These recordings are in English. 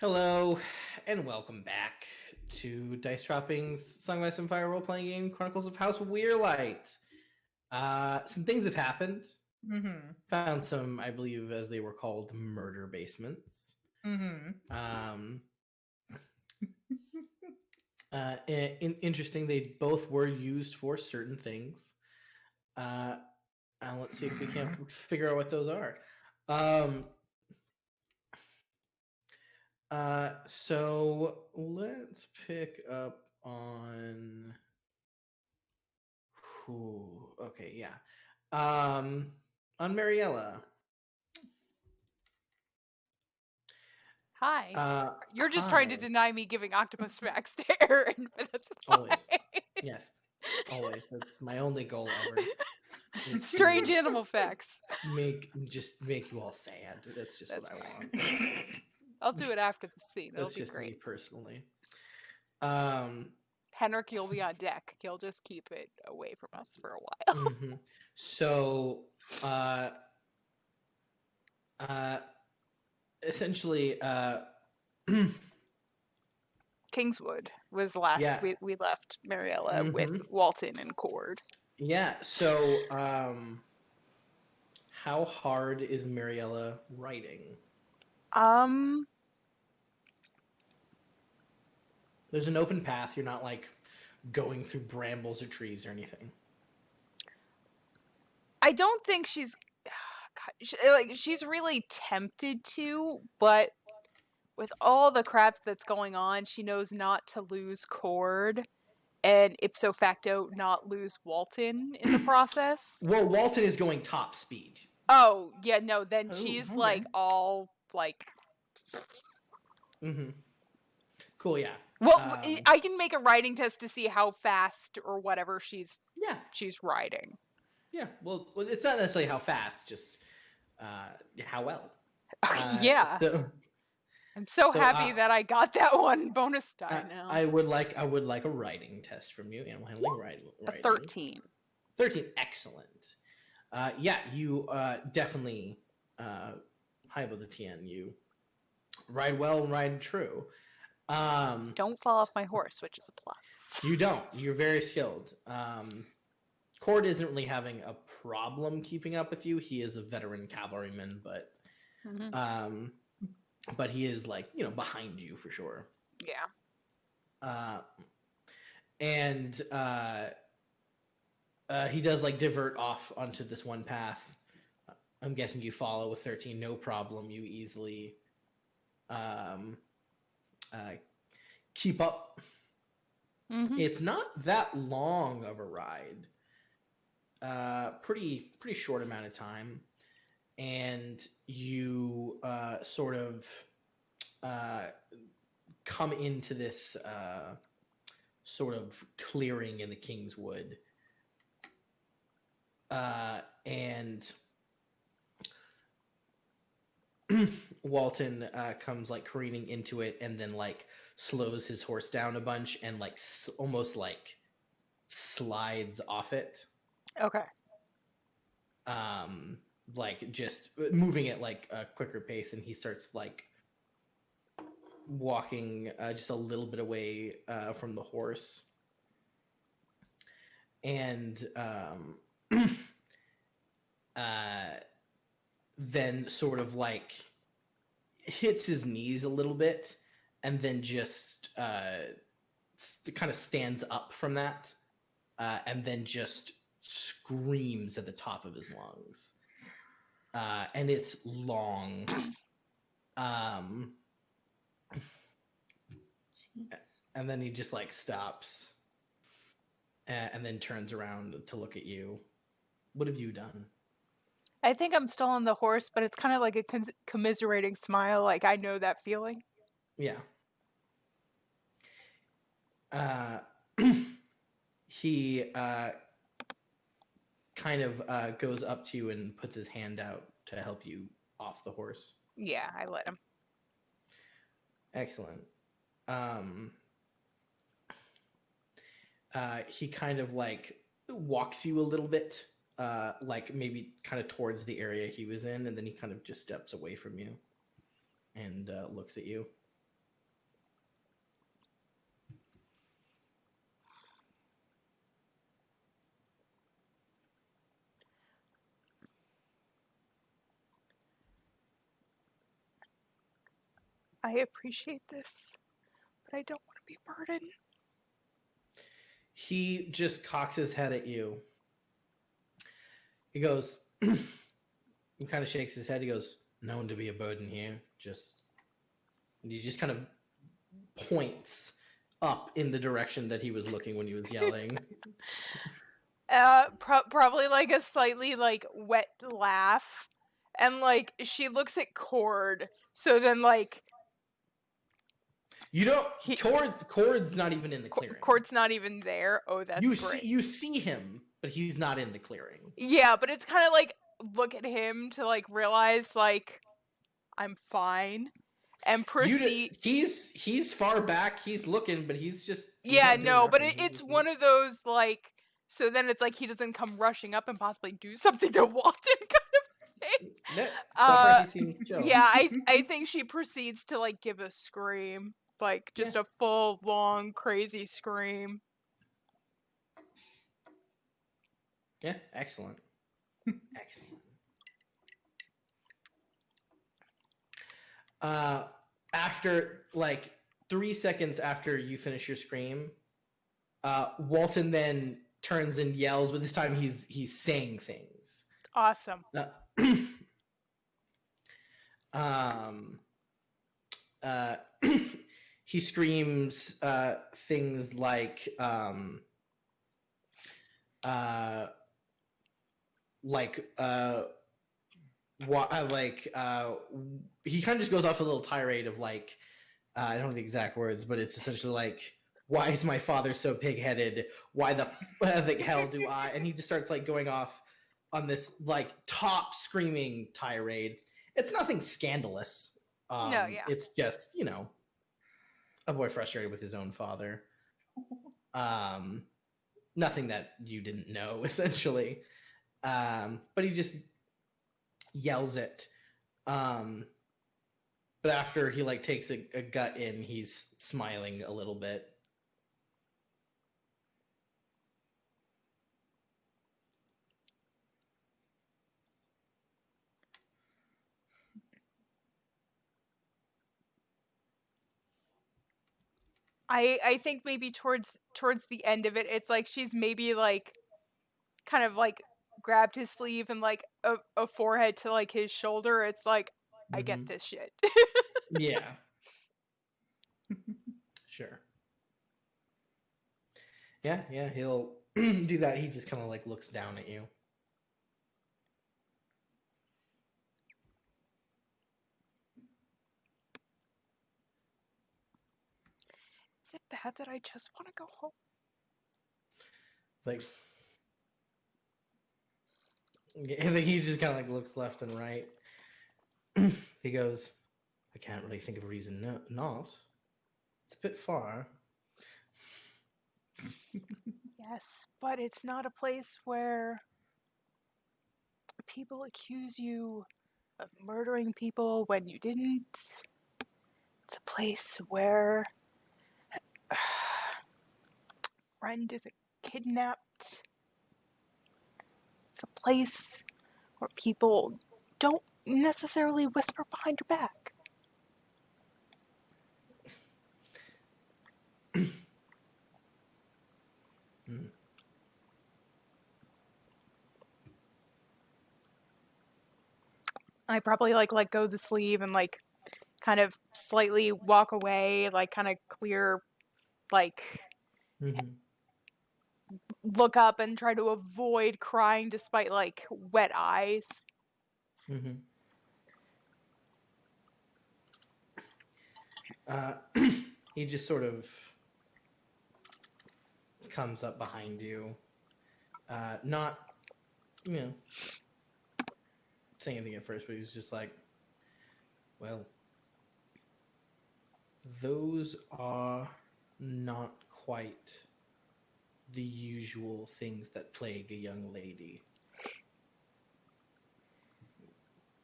Hello, and welcome back to Dice Dropping's Song of Ice and Fire role-playing game, Chronicles of House Weirlight. Some things have happened. Mm-hmm. Found some, I believe, as they were called, murder basements. Mm-hmm. Interesting, they both were used for certain things. Let's see if we can't figure out what those are. So let's pick up on... Ooh, okay, yeah. On Mariella. Hi. You're just Hi. trying to deny me giving octopus facts to Aaron, but that's Always. fine. Yes, always. That's my only goal ever. is Strange to animal facts. make you all sad. That's just That's what I fine. want. I'll do it after the scene. It'll That's be just me great. personally. Henrik, you'll be on deck. He'll just keep it away from us for a while. Mm-hmm. So, essentially, Kingswood was last Yeah. we left Mariella Mhm. with Walton and Cord. Yeah. So, how hard is Mariella writing? There's an open path. You're not like going through brambles or trees or anything. I don't think she's she's really tempted to, but with all the crap that's going on, she knows not to lose Cord and ipso facto not lose Walton in the process. Well, Walton is going top speed. Oh, yeah, no, then Oh, she's okay. like all like... Mm-hmm. Cool, yeah. Well, I can make a writing test to see how fast or whatever she's riding. Yeah, well, it's not necessarily how fast, just how well. Yeah. I'm so happy that I got that one bonus die now. I would like a writing test from you, animal handling writing. A 13. 13, excellent. Yeah, you definitely high above the TN. You ride well and ride true. Don't fall off my horse, which is a plus. You don't. You're very skilled. Cord isn't really having a problem keeping up with you. He is a veteran cavalryman, but but he is like, behind you for sure. Yeah. And he does like divert off onto this one path. I'm guessing you follow with 13, no problem. You easily keep up. Mm-hmm. It's not that long of a ride. Pretty short amount of time, and you sort of come into this sort of clearing in the Kingswood, and Walton comes like careening into it, and then like slows his horse down a bunch, and like almost like slides off it. Okay. Like just moving at like a quicker pace, and he starts like walking just a little bit away from the horse, and then sort of like hits his knees a little bit, and then just kind of stands up from that, and then just screams at the top of his lungs, and it's long. And then he just like stops, and then turns around to look at you. What have you done? I think I'm still on the horse, but it's kind of like a commiserating smile. Like, I know that feeling. Yeah. He kind of goes up to you and puts his hand out to help you off the horse. Yeah, I let him. Excellent. He kind of like walks you a little bit, like maybe kind of towards the area he was in, and then he kind of just steps away from you and looks at you. I appreciate this, but I don't want to be a burden. He just cocks his head at you. He goes, he kind of shakes his head. He goes, no one to be a burden here. He just kind of points up in the direction that he was looking when he was yelling. Probably like a slightly like wet laugh, and like she looks at Cord. So then like you don't. Cord's not even in the clearing. Cord's not even there. Oh, that's great. You see him, but he's not in the clearing. Yeah, but it's kind of like look at him to like realize like I'm fine. And proceed. He's far back. He's looking, but he's just. But it's one of those like. So then it's like he doesn't come rushing up and possibly do something to Walton kind of thing. Yeah, I think she proceeds to like give a scream, like just a full, long, crazy scream. Yeah, excellent. Excellent. After like 3 seconds after you finish your scream, Walton then turns and yells, but this time he's saying things. Awesome. He screams things like he kind of just goes off a little tirade of like I don't know the exact words, but it's essentially like, why is my father so pig-headed? Why the hell do I? And he just starts like going off on this like top screaming tirade. It's nothing scandalous. It's just, a boy frustrated with his own father. Nothing that you didn't know, essentially. But he just yells it. But after he like takes a gut in, he's smiling a little bit. I think maybe towards the end of it, it's like she's maybe like kind of like grabbed his sleeve and like a forehead to like his shoulder. It's like, I get this shit. Yeah. Sure. Yeah, he'll do that. He just kind of like looks down at you. Is it bad that I just want to go home? Like, I think he just kind of like looks left and right. He goes, I can't really think of a reason not. It's a bit far. Yes, but it's not a place where people accuse you of murdering people when you didn't. It's a place where a friend isn't kidnapped. It's a place where people don't necessarily whisper behind your back. I probably like let go the sleeve and like kind of slightly walk away, like kind of clear, like look up and try to avoid crying despite like wet eyes. He just sort of comes up behind you, not saying anything at first, but he's just like, well, those are not quite the usual things that plague a young lady.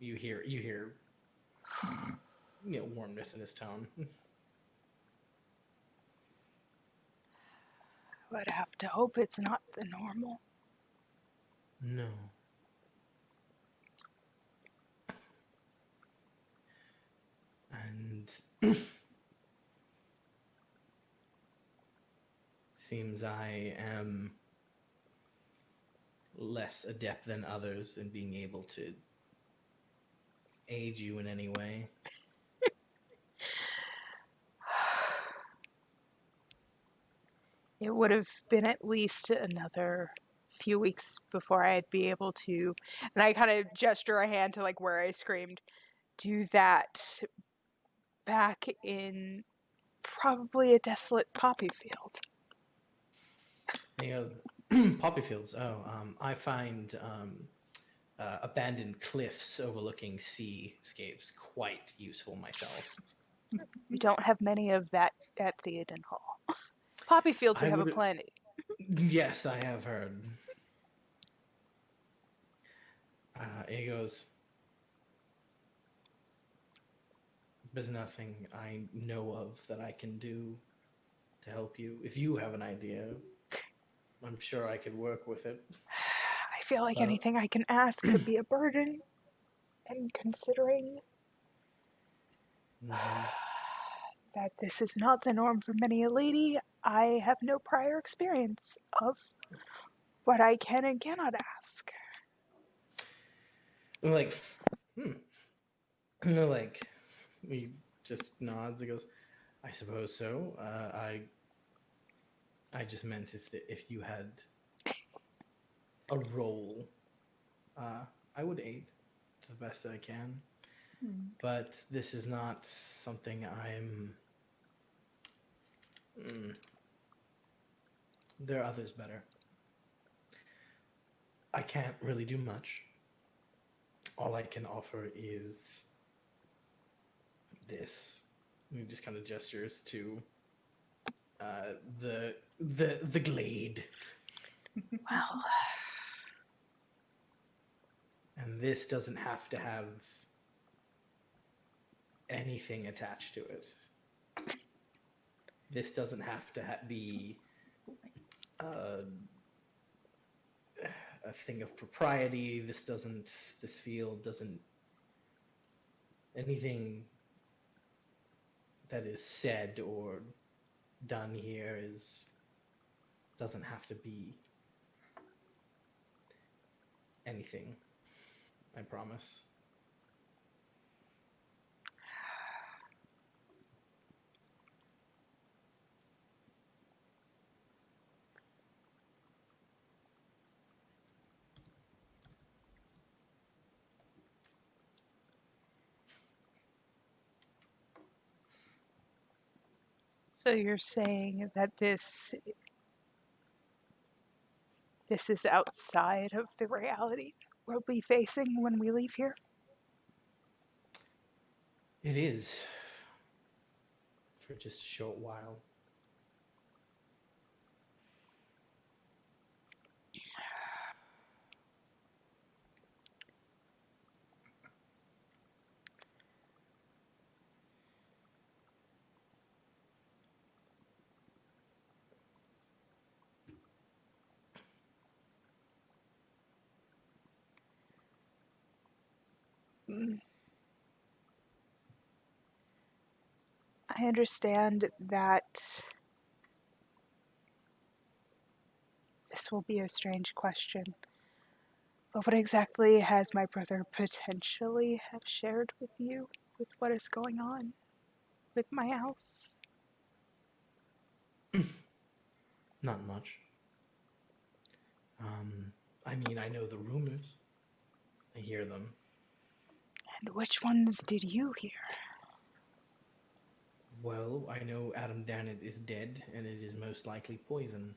You hear warmness in his tone. I'd have to hope it's not the normal. No. And Seems I am less adept than others in being able to aid you in any way. It would have been at least another few weeks before I'd be able to, and I kind of gesture a hand to like where I screamed, do that back in probably a desolate poppy field. And he goes, poppy fields. Oh, I find abandoned cliffs overlooking seascapes quite useful myself. We don't have many of that at Theoden Hall. Poppy fields we have a plenty. Yes, I have heard. He goes, there's nothing I know of that I can do to help you. If you have an idea, I'm sure I could work with it. I feel like anything I can ask could be a burden. And considering that this is not the norm for many a lady, I have no prior experience of what I can and cannot ask. I'm like, No, like, he just nods and goes, I suppose so. I just meant if you had a role, I would aid to the best that I can. But this is not something I'm... There are others better. I can't really do much. All I can offer is this. And he just kind of gestures to the glade. Well, And this doesn't have to have anything attached to it. This doesn't have to be a thing of propriety. This field doesn't, anything that is said or done here doesn't have to be anything. I promise. so you're saying that this is outside of the reality we'll be facing when we leave here? It is. For just a short while. I understand that this will be a strange question, but what exactly has my brother potentially have shared with you with what is going on with my house? Not much. I mean, I know the rumors. I hear them. And which ones did you hear? Well, I know Adam Dannett is dead, and it is most likely poison.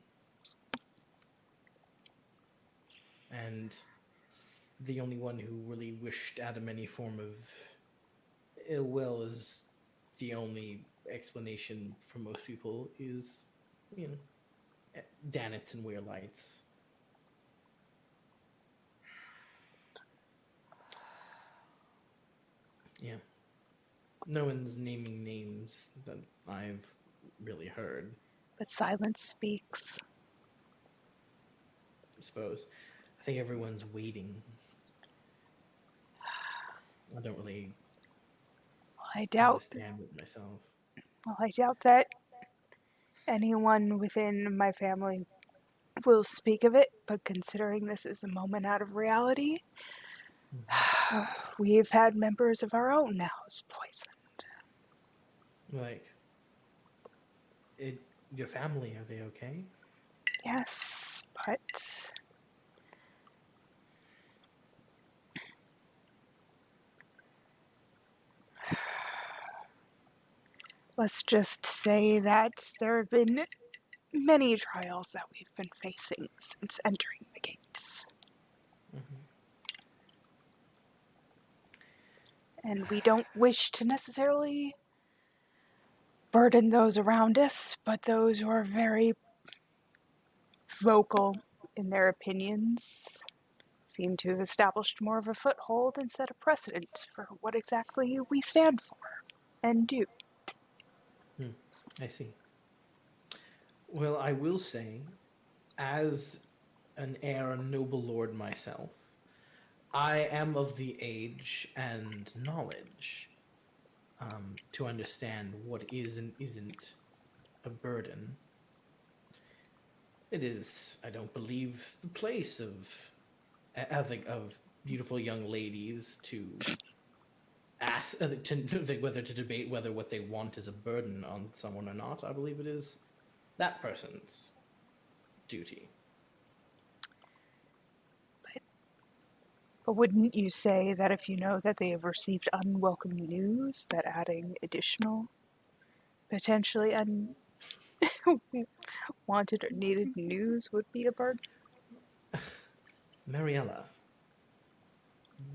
And the only one who really wished Adam any form of ill will is the only explanation for most people is, Dannets and Weirlights. Yeah. No one's naming names that I've really heard. But silence speaks. I suppose. I think everyone's waiting. I don't really... Well, I doubt understand it myself. Well, I doubt that anyone within my family will speak of it, but considering this is a moment out of reality, we've had members of our own house poisoned. Like, your family, are they okay? Yes, but let's just say that there have been many trials that we've been facing since entering the gates. And we don't wish to necessarily burden those around us, but those who are very vocal in their opinions seem to have established more of a foothold and set a precedent for what exactly we stand for and do. I see. Well, I will say, as an heir and noble lord myself, I am of the age and knowledge to understand what is and isn't a burden. It is, I don't believe, the place of beautiful young ladies to ask whether to debate whether what they want is a burden on someone or not. I believe it is that person's duty. But wouldn't you say that if you know that they have received unwelcome news, that adding additional, potentially unwanted or needed news would be a burden? Mariella,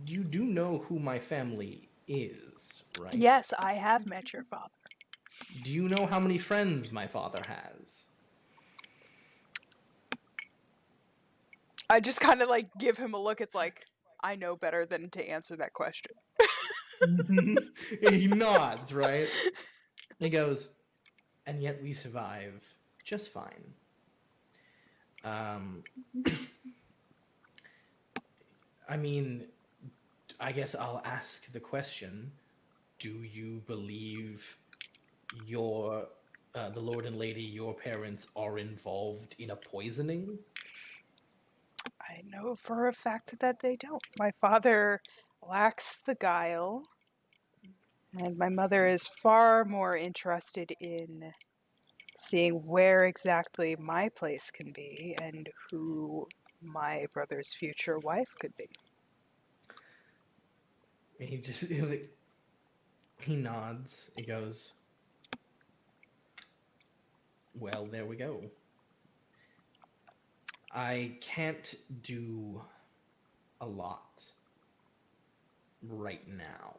you do know who my family is, right? Yes, I have met your father. Do you know how many friends my father has? I just kind of like give him a look. It's like, I know better than to answer that question. He nods, right? He goes, and yet we survive just fine. I mean, I guess I'll ask the question: do you believe the Lord and Lady, your parents, are involved in a poisoning? I know for a fact that they don't. My father lacks the guile, and my mother is far more interested in seeing where exactly my place can be and who my brother's future wife could be. And he nods. He goes, well, there we go. I can't do a lot right now.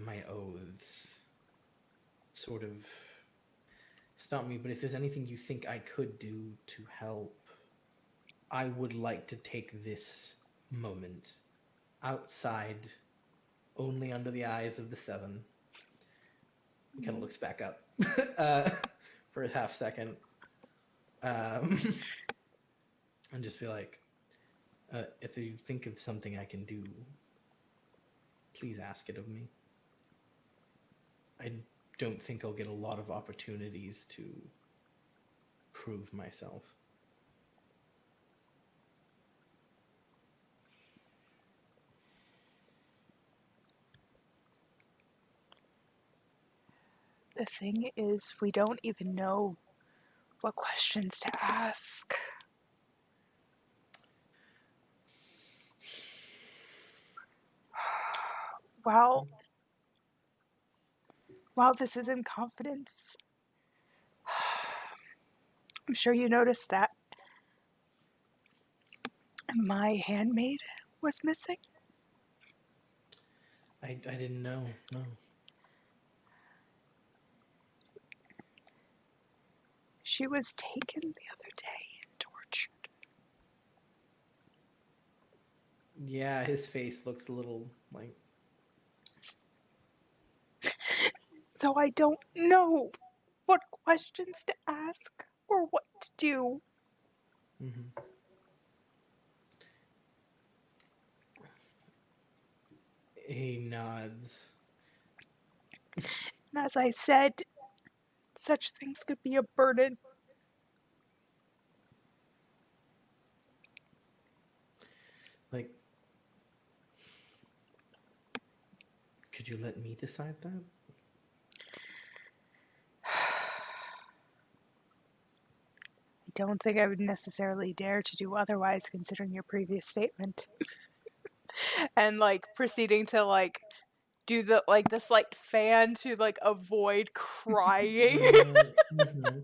My oaths sort of stop me, but if there's anything you think I could do to help, I would like to take this moment outside, only under the eyes of the seven. He kind of looks back up for a half second. And just be like, if you think of something I can do, please ask it of me. I don't think I'll get a lot of opportunities to prove myself. The thing is, we don't even know what questions to ask. While this is in confidence, I'm sure you noticed that my handmaid was missing. I didn't know, no. She was taken the other day and tortured. Yeah, his face looks a little like... So I don't know what questions to ask or what to do. Mm-hmm. He nods. And as I said, such things could be a burden. Like, could you let me decide that? I don't think I would necessarily dare to do otherwise, considering your previous statement. And proceeding to do the slight fan to avoid crying. Mm-hmm.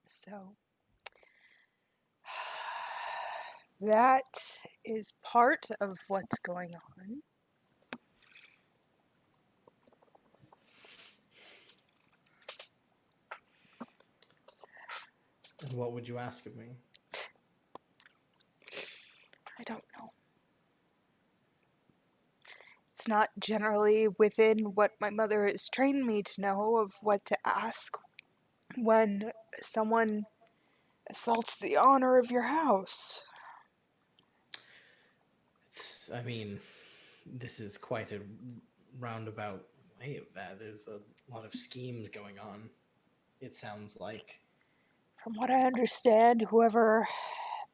So that is part of what's going on. And what would you ask of me? I don't know. It's not generally within what my mother has trained me to know of what to ask when someone assaults the honor of your house. I mean, this is quite a roundabout way of that. There's a lot of schemes going on, it sounds like. From what I understand, whoever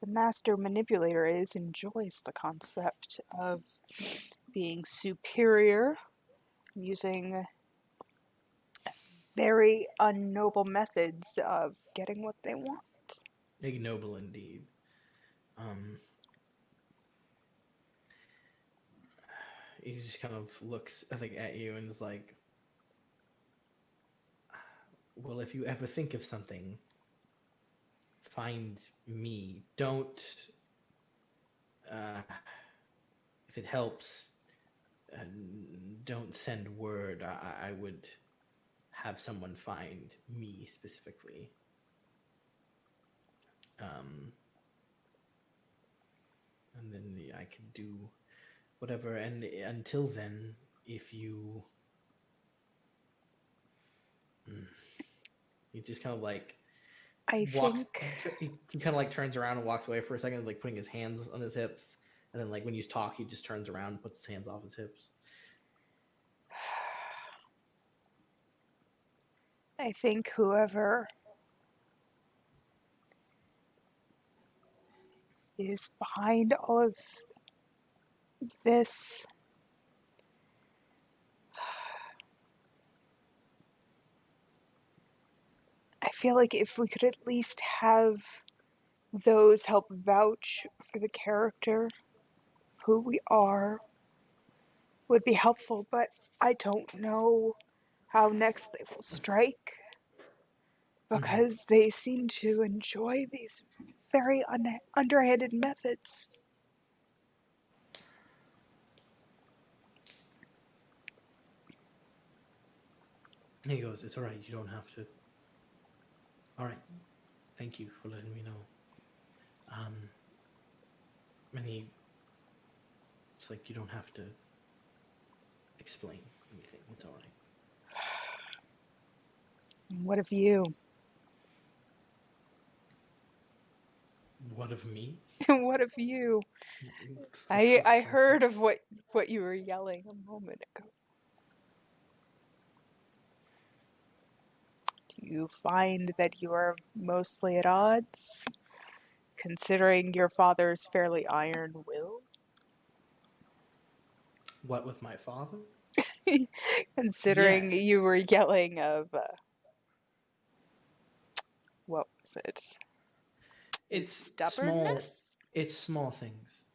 the master manipulator is enjoys the concept of being superior, using very unnoble methods of getting what they want. Ignoble indeed. He just kind of looks, I think, at you and is like, well, if you ever think of something, find me. Don't, if it helps, don't send word. I would have someone find me specifically. And then I could do whatever. And until then, if you... He just kind of walks... He kind of turns around and walks away for a second, putting his hands on his hips. And then when you talk, he just turns around and puts his hands off his hips. I think whoever is behind all of this I feel like if we could at least have those help vouch for the character, who we are, would be helpful, but I don't know how next they will strike, because they seem to enjoy these very underhanded methods. He goes, it's all right, you don't have to. All right, thank you for letting me know. And it's like, you don't have to explain anything, it's all right. What of you? What of me? What of you? I heard of what you were yelling a moment ago. Do you find that you are mostly at odds, considering your father's fairly iron will? What with my father? Considering you were yelling of what was it? It's stubbornness? It's small things.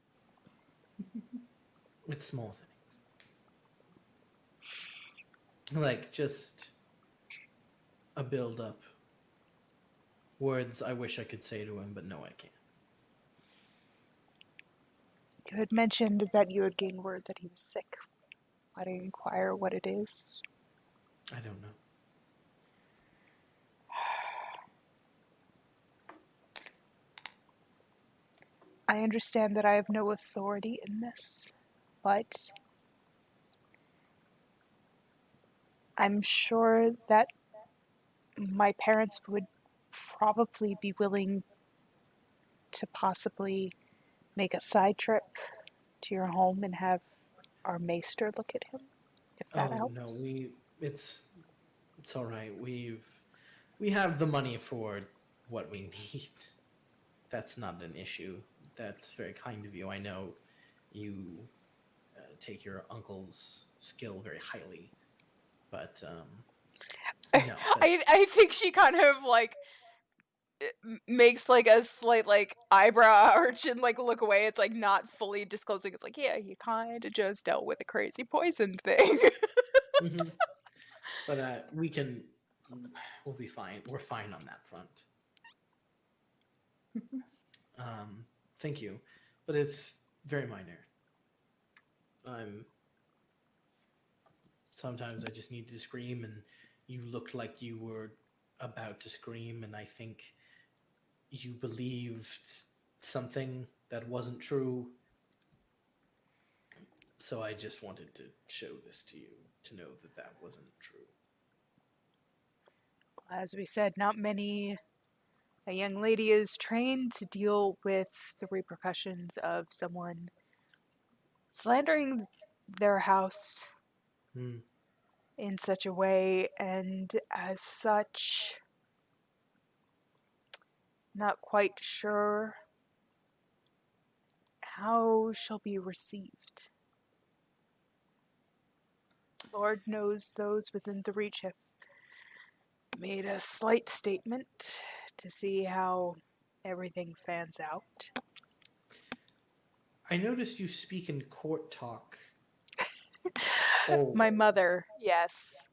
It's small things. Just a build-up. Words I wish I could say to him, but no, I can't. You had mentioned that you had gained word that he was sick. Why do you inquire what it is? I don't know. I understand that I have no authority in this, but I'm sure that my parents would probably be willing to possibly make a side trip to your home and have our maester look at him, if that Oh helps. no, it's all right. We have the money for what we need. That's not an issue. That's very kind of you. I know you take your uncle's skill very highly, but no. I think she kind of like makes like a slight like eyebrow arch and like look away. It's like not fully disclosing. It's like, yeah, you kind of just dealt with a crazy poison thing. Mm-hmm. But we'll be fine. We're fine on that front. Thank you, but it's very minor. Sometimes I just need to scream, and you looked like you were about to scream, and I think you believed something that wasn't true. So I just wanted to show this to you, to know that that wasn't true. As we said, not many a young lady is trained to deal with the repercussions of someone slandering their house in such a way, and as such, not quite sure how she'll be received. Lord knows those within the reach have made a slight statement to see how everything fans out. I noticed you speak in court talk. My mother, yes.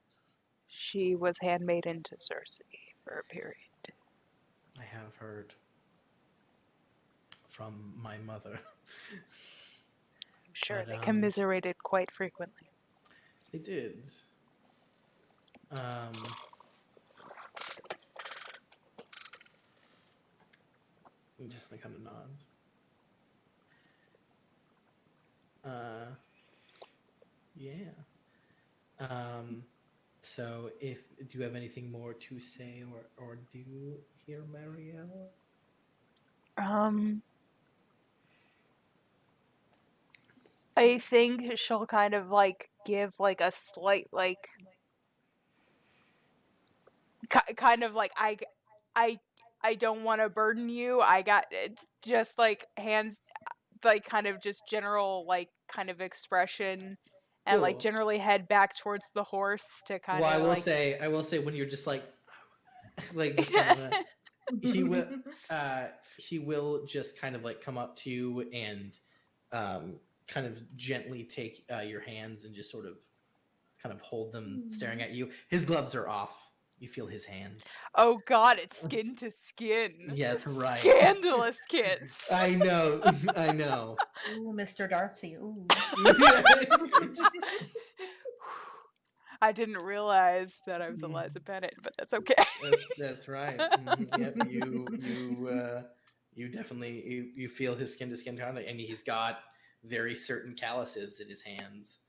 She was handmaiden to Cersei for a period. I have heard from my mother. I'm sure they commiserated quite frequently. They did. Just like kind of nods. Yeah. So do you have anything more to say or do here, Marielle? I think she'll kind of like give like a slight like kind of like I don't want to burden you. It's just like hands like kind of just general like kind of expression and Cool. like generally head back towards the horse to kind of I will say when you're just like this kind of he will just kind of like come up to you and kind of gently take your hands and just sort of kind of hold them staring at you. His gloves are off. You feel his hands. Oh God, it's skin to skin. Yes, right. Scandalous kiss. I know. Ooh, Mr. Darcy. Ooh. I didn't realize that I was Eliza Bennett, but that's okay. That's right. Yep, you definitely you feel his skin to skin contact, and he's got very certain calluses in his hands.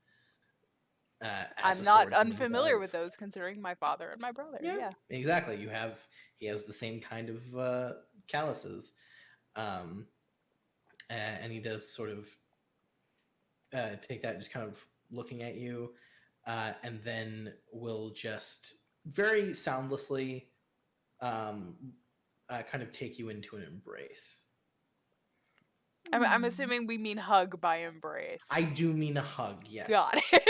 I'm not unfamiliar with those, considering my father and my brother. Yeah, exactly. He has the same kind of calluses, and he does sort of take that, just kind of looking at you, and then will just very soundlessly kind of take you into an embrace. I'm assuming we mean hug by embrace. I do mean a hug, yes. Got it.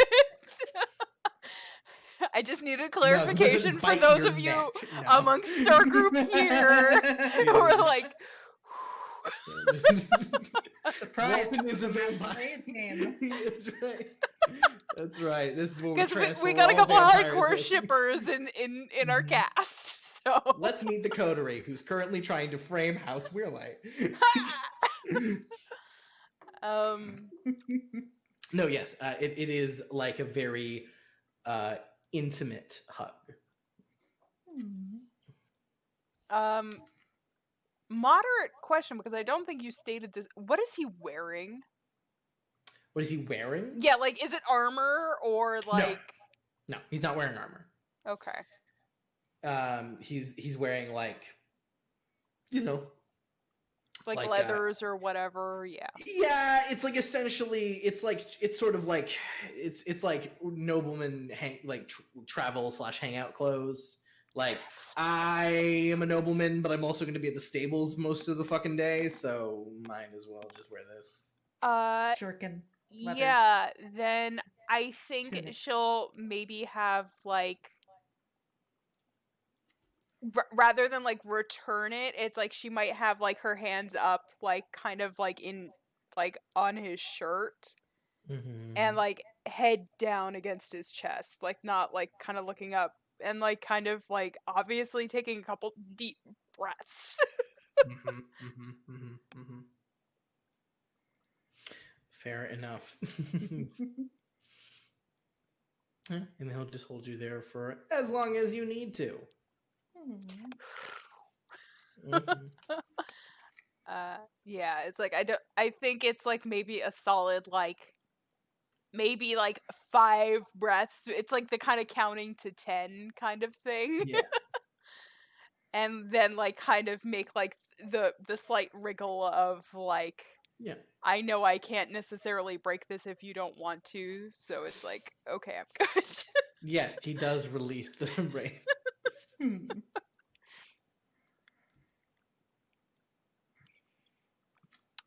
I just needed clarification for those of you amongst our group here who are like, surprise! Is a vampire game. That's right. That's right. This is what because we got a couple hardcore shippers in our cast. So let's meet the coterie who's currently trying to frame House Weirlight. No, yes, it is like a very intimate hug. Moderate question, because I don't think you stated this. What is he wearing? What is he wearing? Yeah, like, is it armor or like? No, he's not wearing armor. Okay. He's wearing like, you know, Like leathers or whatever. Yeah. Yeah, it's like essentially, it's sort of like it's like nobleman travel / hangout clothes. Like, I am a nobleman, but I'm also going to be at the stables most of the fucking day, so might as well just wear this. Jerkin. Leathers. Yeah, then I think Tunic. she'll maybe have like rather than like return it, it's like she might have like her hands up, like kind of like in like on his shirt and like head down against his chest, like not like kind of looking up and like kind of like obviously taking a couple deep breaths. Fair enough. And he'll just hold you there for as long as you need to. Yeah, it's like I think it's like maybe a solid like maybe like 5 breaths. It's like the kind of counting to 10 kind of thing. Yeah. And then like kind of make like the slight wriggle of like, Yeah. I know I can't necessarily break this if you don't want to, so it's like, okay, I'm good. Yes, he does release the embrace.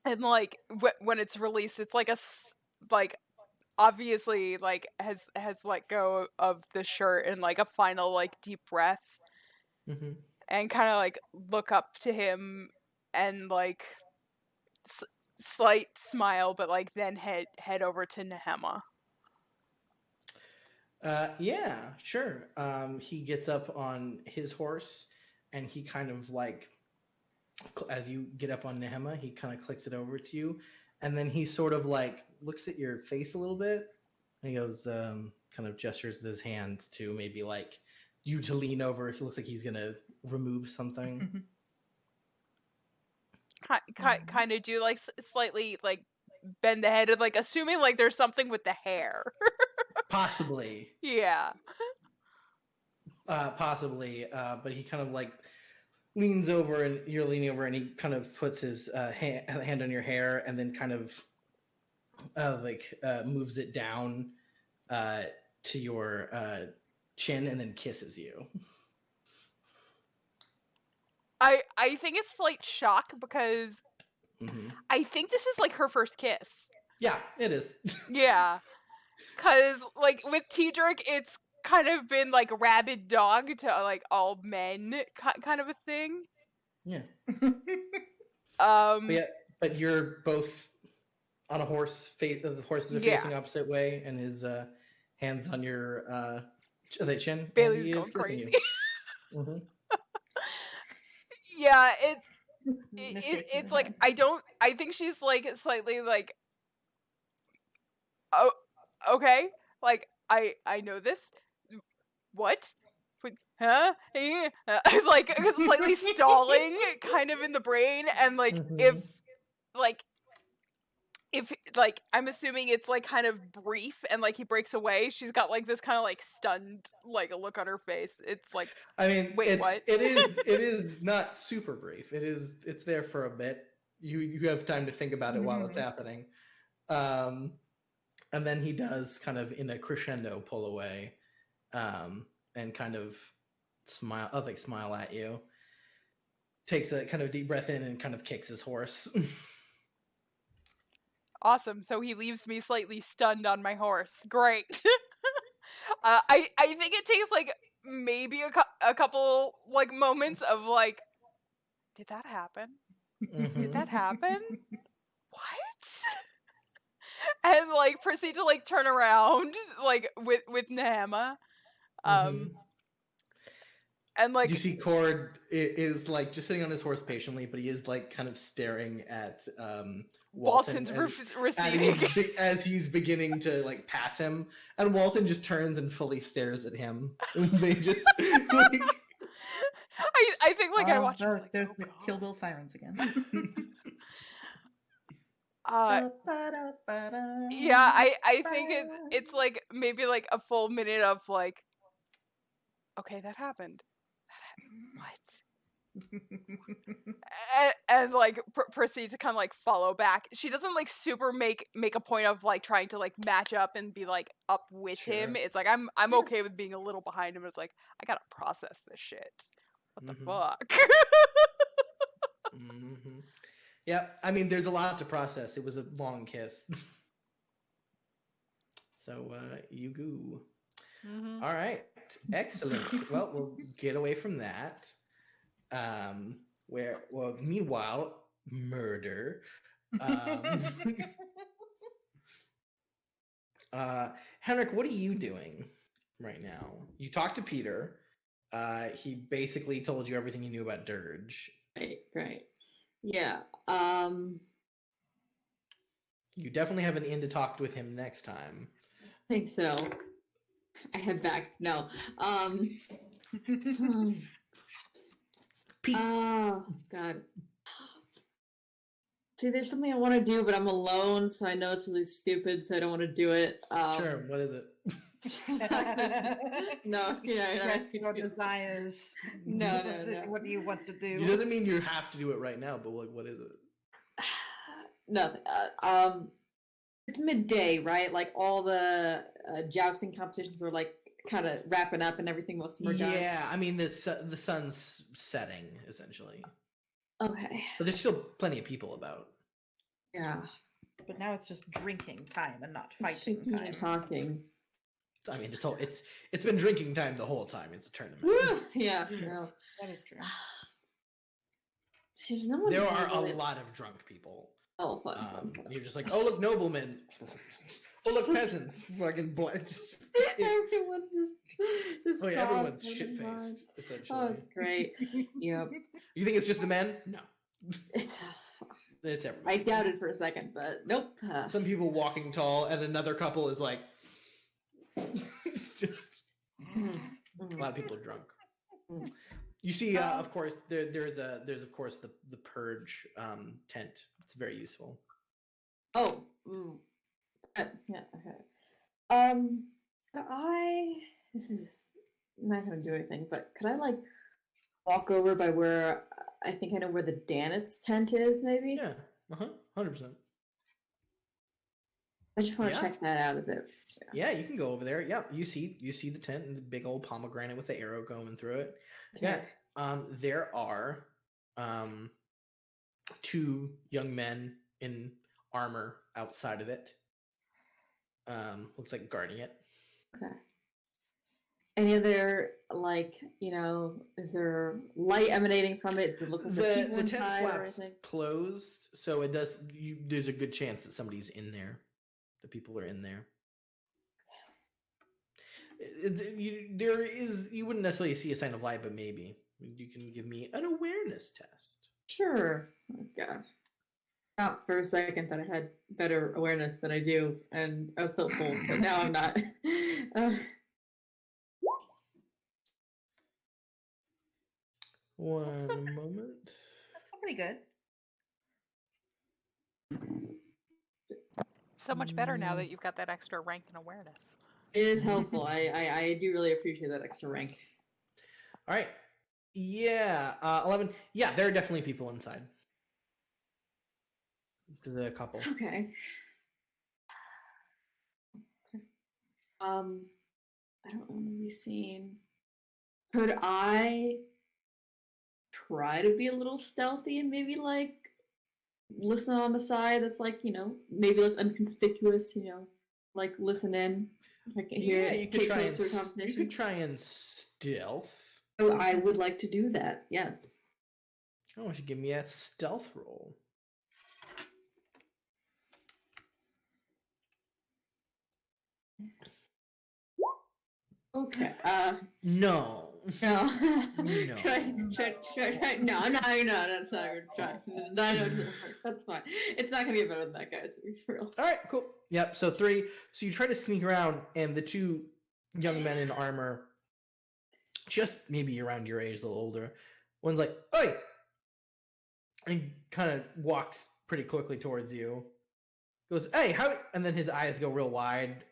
And like when it's released, it's like like obviously like has let go of the shirt and like a final like deep breath and kind of like look up to him and like slight smile, but like then head over to Nehema. Yeah, sure. He gets up on his horse and he kind of like, as you get up on Nehema, he kind of clicks it over to you, and then he sort of like looks at your face a little bit, and he goes, kind of gestures with his hands to maybe like you to lean over. He looks like he's gonna remove something. Kind of do like slightly like bend the head and like assuming like there's something with the hair. Possibly. Yeah. Possibly. But he kind of like leans over, and you're leaning over, and he kind of puts his hand on your hair, and then kind of moves it down to your chin, and then kisses you. I think it's slight shock because I think this is like her first kiss. Yeah, it is. Yeah. Cause like with Tedric, it's kind of been like rabid dog to like all men kind of a thing. Yeah. But but you're both on a horse. The horses are facing opposite way, and his hands on your chin. Bailey's going crazy. Yeah, it's like I think she's like slightly like, oh, okay, like I know this. What? Huh? Like slightly stalling, kind of in the brain, and like if I'm assuming it's like kind of brief, and like he breaks away, she's got like this kind of like stunned like a look on her face. It's like, I mean, wait, what? It is not super brief. It's there for a bit. You have time to think about it while it's happening. And then he does kind of in a crescendo pull away, and kind of smile at you. Takes a kind of deep breath in and kind of kicks his horse. Awesome. So he leaves me slightly stunned on my horse. Great. I think it takes like maybe a couple like moments of like, did that happen? Did that happen? What? And like proceed to like turn around like with Nehema. And like you see Cord is like just sitting on his horse patiently, but he is like kind of staring at Walton's receding as he's beginning to like pass him, and Walton just turns and fully stares at him. They just like... I think like I watched there's the Kill Bill sirens again. Yeah, I think it's like maybe like a full minute of like, okay, that happened. What? And like proceed to kind of like follow back. She doesn't like super make a point of like trying to like match up and be like up with him. It's like I'm okay with being a little behind him. It's like I gotta process this shit. What the fuck? Yeah, I mean, there's a lot to process. It was a long kiss. So, you goo. All right, excellent. Well, we'll get away from that. Meanwhile, murder. Henrik, what are you doing right now? You talked to Peter. He basically told you everything you knew about Dirge. Right. Yeah. You definitely have an in to talk with him next time. I think so. I head back. No. Pete. Oh God. See, there's something I want to do, but I'm alone, so I know it's really stupid, so I don't want to do it. Sure. What is it? No, Express your desires. No. What do you want to do? It doesn't mean you have to do it right now, but like, what is it? Nothing. It's midday, right? Like all the jousting competitions are like kind of wrapping up, and everything. Most of them are done. Yeah, I mean the sun's setting essentially. Okay. But there's still plenty of people about. Yeah. But now it's just drinking time and not fighting Drinking time. and talking. I mean, it's been drinking time the whole time. It's a tournament. Woo! Yeah. No. That is true. See, no one There are a really- lot of drunk people. Oh, fun. You're just like, oh look, noblemen. Oh look, peasants. Fucking blind. Everyone's just Oh yeah, soft everyone's and shit fun. faced. Essentially. Oh, it's great. Yep. You think it's just the men? No, It's, it's everyone. I doubted for a second, but nope. Some people walking tall, and another couple is like, it's just a lot of people are drunk. You see, of course, there's of course the purge tent. It's very useful. Oh. Yeah. Okay. This is not gonna do anything, but could I like walk over by where I think I know where the Danitz tent is? Maybe. Yeah. 100%. I just want to Yeah. check that out a bit. Yeah, you can go over there. Yeah, you see the tent and the big old pomegranate with the arrow going through it. Okay. Yeah. There are two young men in armor outside of it. Looks like guarding it. Okay. Any other, like, is there light emanating from it? Does it look like The people tent inside or flaps anything? closed, so it does. There's a good chance that somebody's in there. The people are in there. You wouldn't necessarily see a sign of light, but maybe you can give me an awareness test. Sure. Oh, gosh. Thought for a second that I had better awareness than I do, and I was hopeful, but now I'm not. One moment. That's pretty good. So much better now that you've got that extra rank and awareness. It is helpful. I do really appreciate that extra rank. All right. Yeah. 11. Yeah, there are definitely people inside. The couple. Okay. I don't want to be seen. Could I try to be a little stealthy and maybe like listen on the side? That's like maybe like inconspicuous. Like listen in. I can hear. Yeah, you could try and conversation. you could try and stealth. Oh, I would like to do that. Yes. I want you to give me a stealth roll. Okay. No. No. No. Try. No, I'm not. That's not gonna try. That's fine. It's not gonna be better than that, guys. For real. All right, cool. Yep. So 3. So you try to sneak around, and the two young men in armor, just maybe around your age, a little older. One's like, "Oi!" and kind of walks pretty quickly towards you. Goes, hey, how? And then his eyes go real wide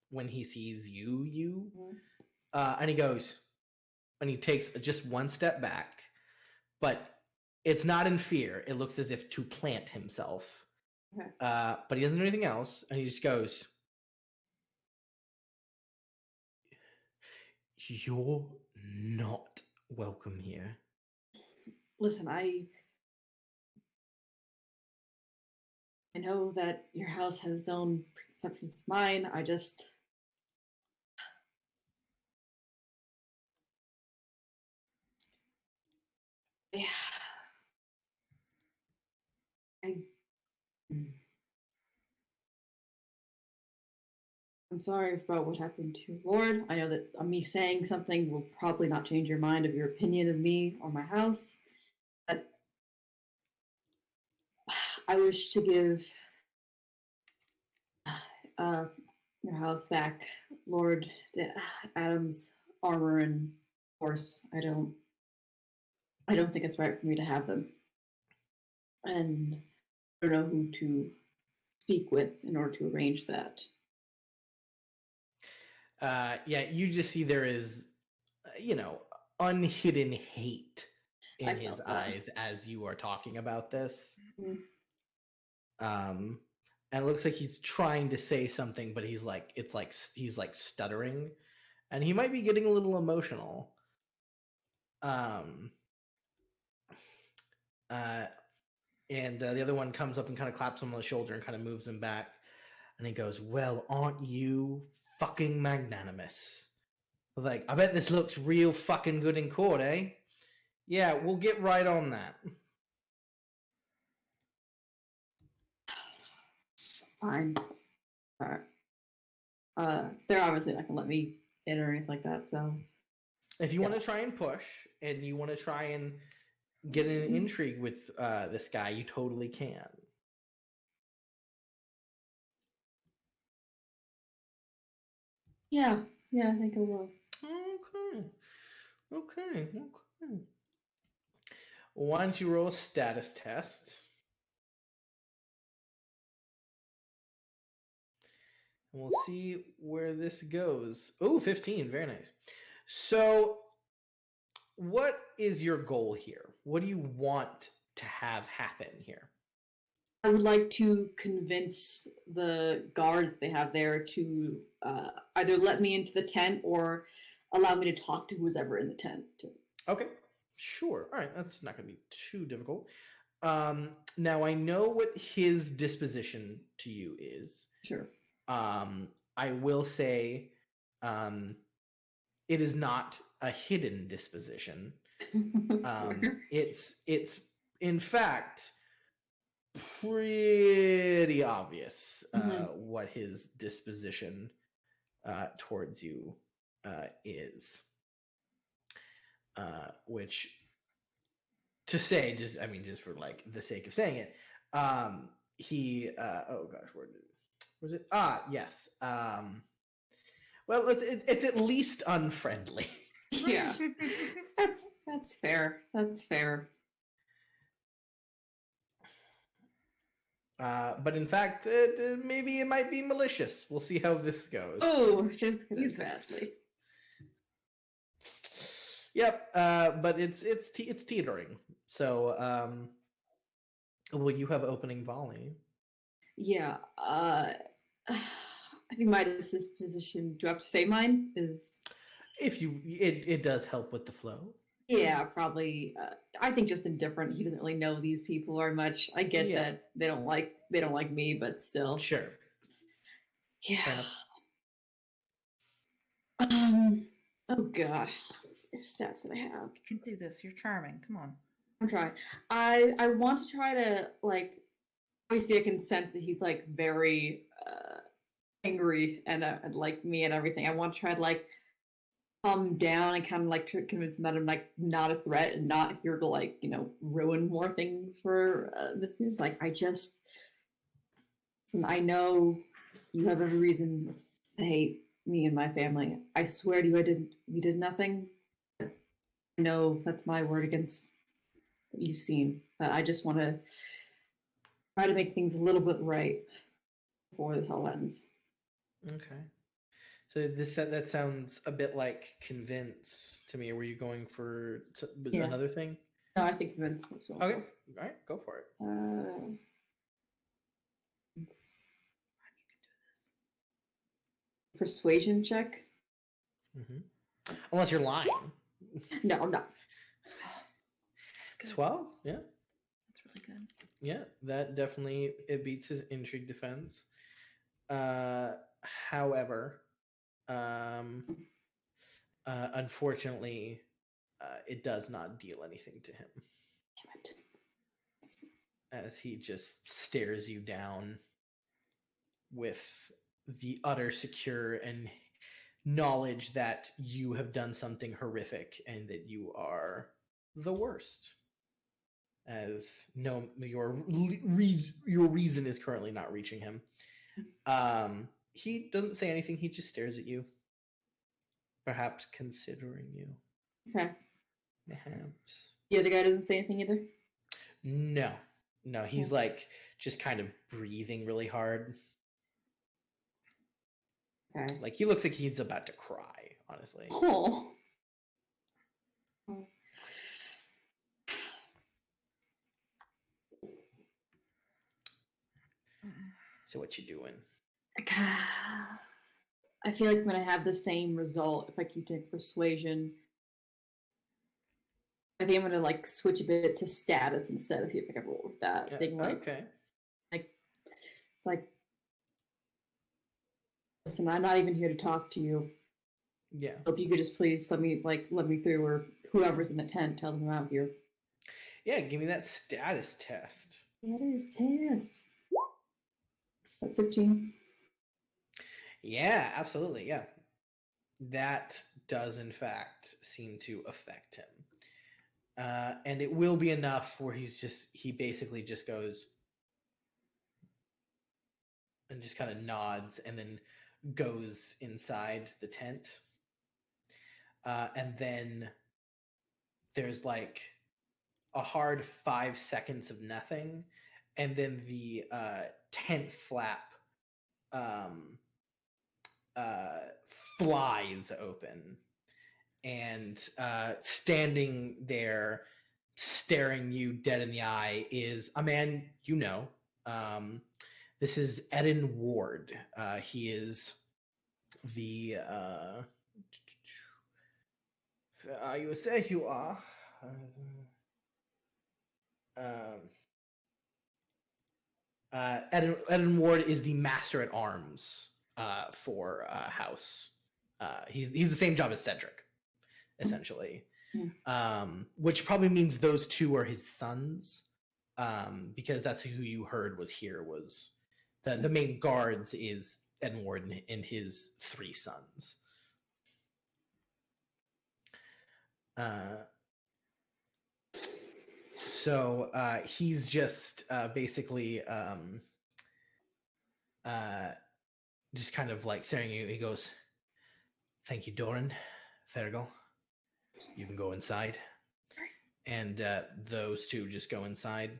when he sees you. And he goes, and he takes just one step back, but it's not in fear. It looks as if to plant himself. Okay. But he doesn't do anything else, and he just goes, "You're not welcome here." Listen, I know that your house has its own preconceptions of mine. I just yeah. I'm sorry about what happened to your lord. I know that me saying something will probably not change your mind of your opinion of me or my house. But I wish to give your house back, Lord Adam's armor and horse. I don't think it's right for me to have them. And I don't know who to speak with in order to arrange that. Yeah, you just see there is, unhidden hate in his eyes as you are talking about this. And it looks like he's trying to say something, but he's like stuttering, and he might be getting a little emotional. And the other one comes up and kind of claps him on the shoulder and kind of moves him back, and he goes, "Well, aren't you fucking magnanimous? Like, I bet this looks real fucking good in court, eh? Yeah, we'll get right on that." Fine. They're obviously not gonna let me in or anything like that, so If you want to try and push, and you want to try and get an intrigue with this guy, you totally can. yeah, I think I will. Okay. Why don't you roll a status test? And we'll see where this goes. Oh, 15. Very nice. So, what is your goal here? What do you want to have happen here? I would like to convince the guards they have there to either let me into the tent or allow me to talk to who's ever in the tent. Okay, sure. All right, that's not going to be too difficult. Now, I know what his disposition to you is. Sure. I will say it is not a hidden disposition. It's in fact pretty obvious what his disposition towards you is. Which, to say, just for like the sake of saying it, he oh gosh, where was it? Yes. Well, it's at least unfriendly. Yeah, that's fair. That's fair. But in fact, maybe it might be malicious. We'll see how this goes. Oh, just gonna fastly. Yep. But it's teetering. So, well, you have opening volley. Yeah. I think my disposition. Do I have to say mine? Is If you, it does help with the flow. yeah, probably. I think just indifferent. He doesn't really know these people very much. I get that they don't like me, but still. Sure. Yeah. Oh god, the stats that I have. You can do this. You're charming. Come on. I'm trying. I want to try to like. Obviously, I can sense that he's like very angry and like me and everything. I want to try to like calm down and kind of like convince him that I'm like not a threat and not here to like ruin more things for this news. Like I know you have every reason to hate me and my family. I swear to you, you did nothing. I know that's my word against what you've seen. But I just want to try to make things a little bit right. before this all ends. Okay. So that sounds a bit like convince to me. Were you going for Yeah. another thing? No, I think convince. So Okay. All right. Go for it. You can do this. Persuasion check. Mm-hmm. Unless you're lying. No, I'm not. That's good. 12. Yeah. That's really good. Yeah. That definitely it beats his intrigue defense. However, unfortunately, it does not deal anything to him. Damn it. As he just stares you down with the utter secure and knowledge that you have done something horrific and that you are the worst. As no, your reason is currently not reaching him. He doesn't say anything. He just stares at you, perhaps considering you. Okay. Perhaps. The other guy doesn't say anything either? No, he's like just kind of breathing really hard. Okay. Like he looks like he's about to cry, honestly. Oh. So what you doing? I feel like when I have the same result, if I keep taking persuasion, I think I'm gonna like switch a bit to status instead of see if I can roll with that. Yeah, Thing like, okay. like it's like, listen, I'm not even here to talk to you. Yeah. So if you could just please let me through, or whoever's in the tent, tell them I'm out here. Yeah, give me that status test. That is test. 15. Yeah, absolutely. Yeah. That does, in fact, seem to affect him. And it will be enough where he basically just goes and just kind of nods and then goes inside the tent. And then there's like a hard 5 seconds of nothing. And then the tent flap flies open, and standing there staring you dead in the eye is a man you know. This is Eden Ward. He is the you say you are Eden Ward is the master at arms for House. He's the same job as Cedric, essentially. Which probably means those two are his sons, because that's who you heard was here. Was the main guards is Eden Ward and his 3 sons. So he's just basically just kind of like staring at you. He goes, "Thank you, Doran. Fergal. You can go inside." And those two just go inside.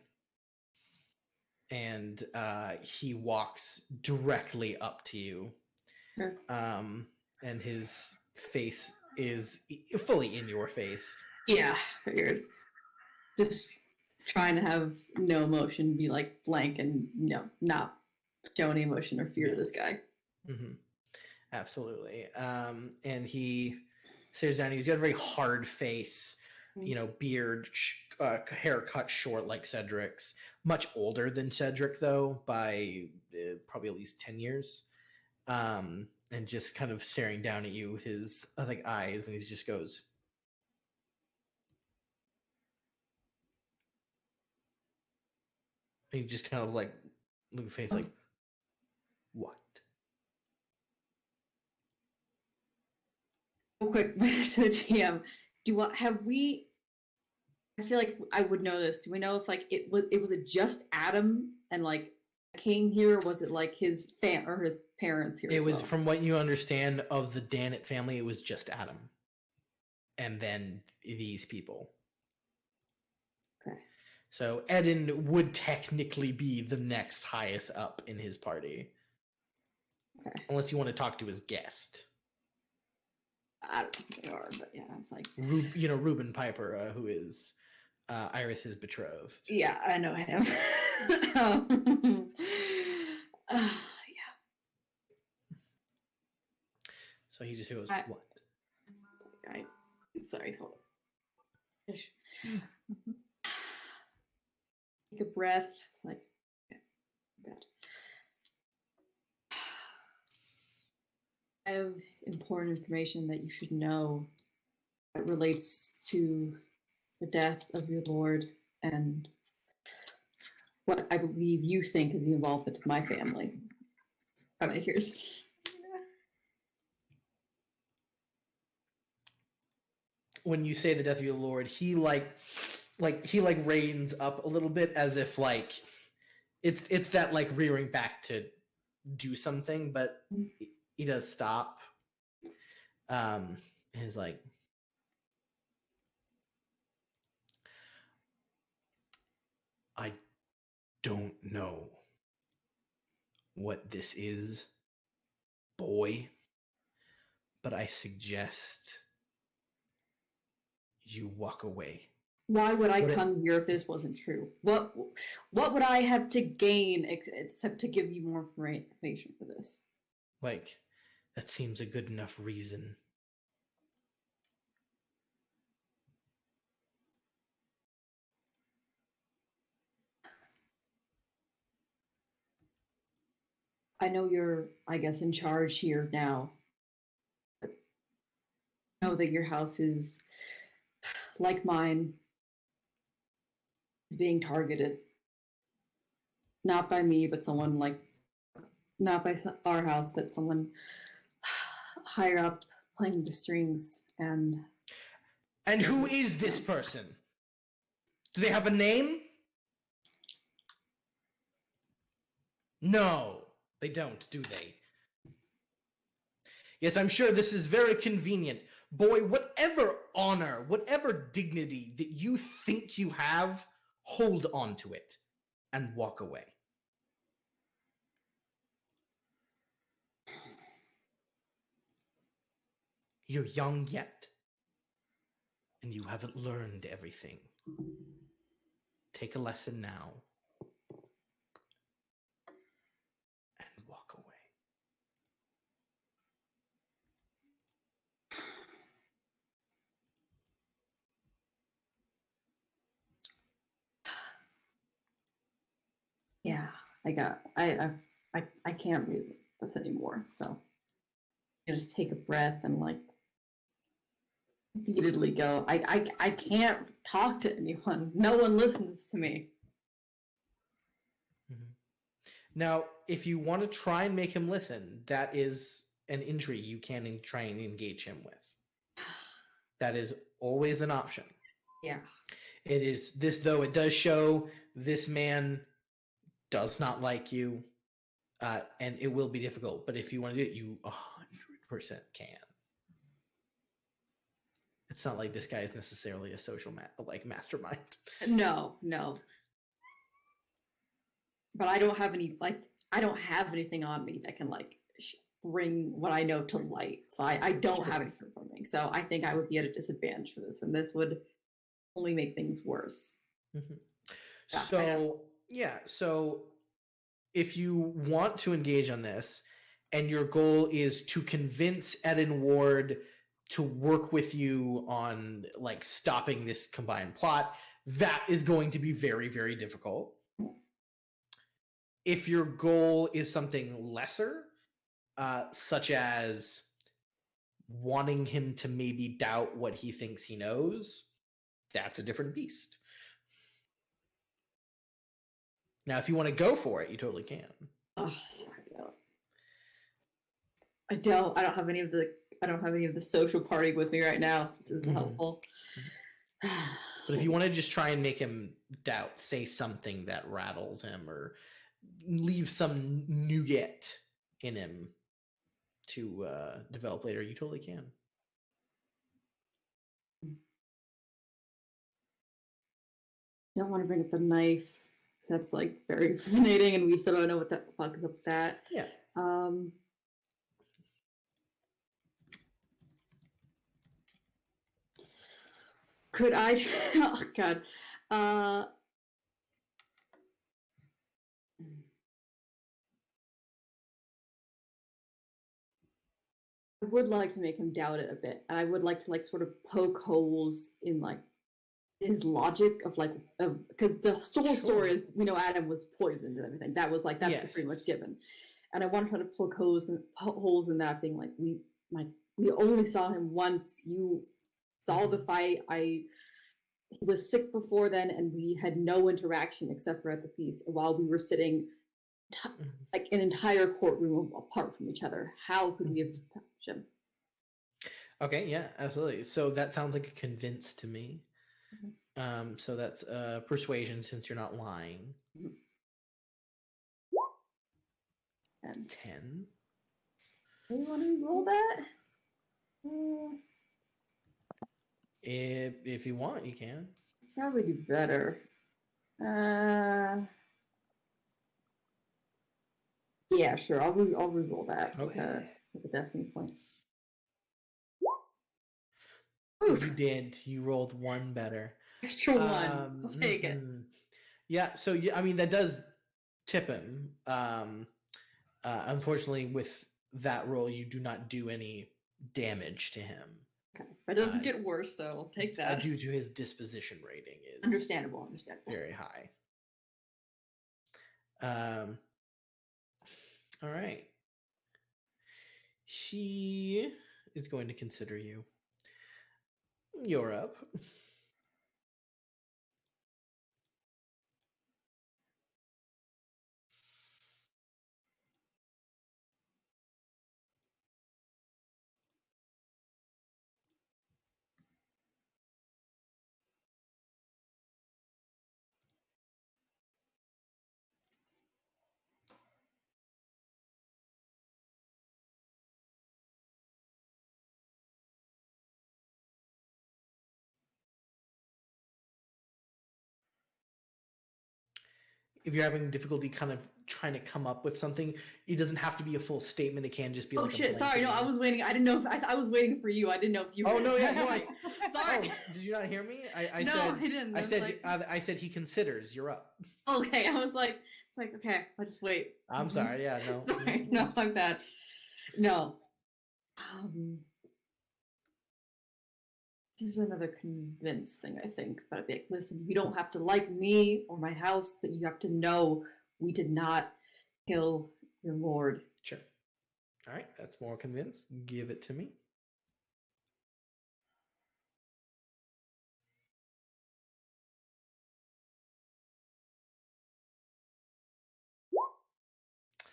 And he walks directly up to you. And his face is fully in your face. Yeah, figured. Just trying to have no emotion, be like blank and not show any emotion or fear to this guy. Mm-hmm. Absolutely. And he stares down. He's got a very hard face, beard, hair cut short like Cedric's. Much older than Cedric, though, by probably at least 10 years. And just kind of staring down at you with his eyes, and he just goes, he just kind of like look at face like, what? Real quick, back to the GM. I feel like I would know this. Do we know if like it was just Adam and like a king here, or was it like his or his parents here? It was, from what you understand of the Dannett family, it was just Adam, and then these people. Okay. So Eden would technically be the next highest up in his party. Okay. Unless you want to talk to his guest. I don't think they are, but yeah, it's like Reuben Piper, who is Iris's betrothed. yeah, I know him. Yeah. So he just goes, what? Sorry, hold on. Take a breath. It's like, okay, bad. I have important information that you should know that relates to the death of your lord and what I believe you think is the involvement of my family. All right, here's. When you say the death of your lord, he reins up a little bit as if like it's that like rearing back to do something, but he does stop. He's like, I don't know what this is, boy, but I suggest you walk away. Why would I come here if this wasn't true? What would I have to gain except to give you more information for this? Like, that seems a good enough reason. I know you're, I guess, in charge here now. I know that your house is, like mine, is being targeted. Not by me, but someone like, not by our house, but someone higher up playing the strings. And who is this person? Do they have a name? No, they don't, do they? Yes, I'm sure this is very convenient. Boy, whatever honor, whatever dignity that you think you have, hold on to it and walk away. You're young yet, and you haven't learned everything. Take a lesson now and walk away. yeah, I can't reason this anymore. So I just take a breath and like repeatedly go, I can't talk to anyone. No one listens to me. Mm-hmm. Now, if you want to try and make him listen, that is an injury you can try and engage him with. That is always an option. Yeah. It is this, though it does show this man does not like you, and it will be difficult. But if you want to do it, you 100% can. It's not like this guy is necessarily a social mastermind. No. But I don't have anything on me that can like bring what I know to light. So I don't have anything for me. So I think I would be at a disadvantage for this, and this would only make things worse. Mm-hmm. Yeah, so if you want to engage on this, and your goal is to convince Eden Ward to work with you on like stopping this combined plot, that is going to be very, very difficult. If your goal is something lesser, such as wanting him to maybe doubt what he thinks he knows, that's a different beast. Now, if you want to go for it, you totally can. I don't have any of the social party with me right now. This isn't helpful. But if you want to just try and make him doubt, say something that rattles him or leave some nougat in him to develop later, you totally can. I don't want to bring up the knife. That's like very incriminating, and we still don't know what the fuck is up with that. Yeah. Could I? Oh God. I would like to make him doubt it a bit, and I would like to sort of poke holes in his logic of because the whole story is we know Adam was poisoned and everything. That was that's pretty much given, and I want to try to poke holes in that thing. We only saw him once. You saw the fight. He was sick before then, and we had no interaction except for at the feast while we were sitting an entire courtroom apart from each other. How could we have touched him? Okay, yeah, absolutely. So that sounds like a convince to me. So that's persuasion since you're not lying. 10. Do you want to roll that? If you want, you can. Probably do better. Yeah, sure. I'll re-roll that. Okay. With a destiny point. Oof. You did. You rolled one better. Extra one. I'll take it. Yeah. So that does tip him. Unfortunately, with that roll, you do not do any damage to him. Okay, but it doesn't get worse, so I'll take that. Due to his disposition rating is understandable. Very high. All right. She is going to consider you. You're up. If you're having difficulty kind of trying to come up with something, it doesn't have to be a full statement. It can just be oh shit! Sorry, no, I was waiting. I didn't know. I was waiting for you. I didn't know if you. Oh no! Yeah, no. Sorry. Oh, did you not hear me? I didn't. I said he considers. You're up. Okay, I was like, it's like okay. I'll just wait. I'm sorry. Yeah, no. Sorry, no, I'm bad. No. This is another convince thing, I think. But I'd be like, listen, you don't have to like me or my house, but you have to know we did not kill your lord. Sure. All right, that's more convince. Give it to me.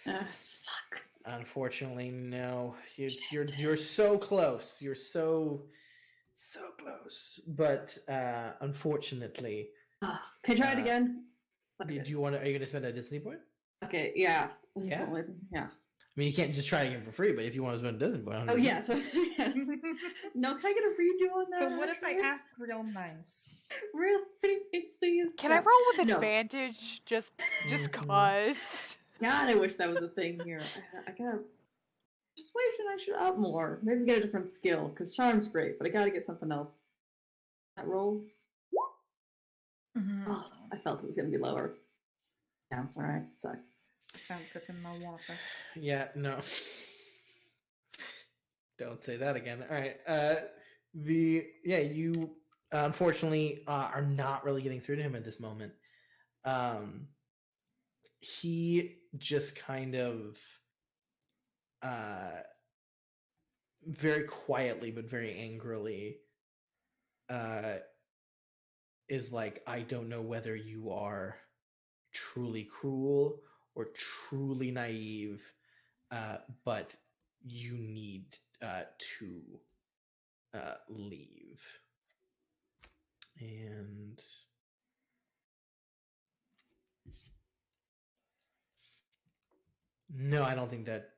Fuck. Unfortunately, no. You're so close. You're so close. But unfortunately, can I try it again? Okay. Are you going to spend a Disney point? Okay. Yeah. Yeah. Yeah. I mean, you can't just try it again for free, but if you want to spend a Disney point, oh yeah. So no, can I get a redo on that? But what if I ask real nice? Really, please. Can I roll with advantage? Just cause. God, I wish that was a thing here. I gotta persuasion. I should up more. Maybe get a different skill because charm's great, but I gotta get something else. That roll. Mm-hmm. Oh, I felt it was gonna be lower. Yeah, it's all right. Sucks. I felt it in my water. Yeah, no. Don't say that again. All right. You unfortunately are not really getting through to him at this moment. He just kind of very quietly but very angrily is like, I don't know whether you are truly cruel or truly naive, but you need to leave. And no, I don't think that.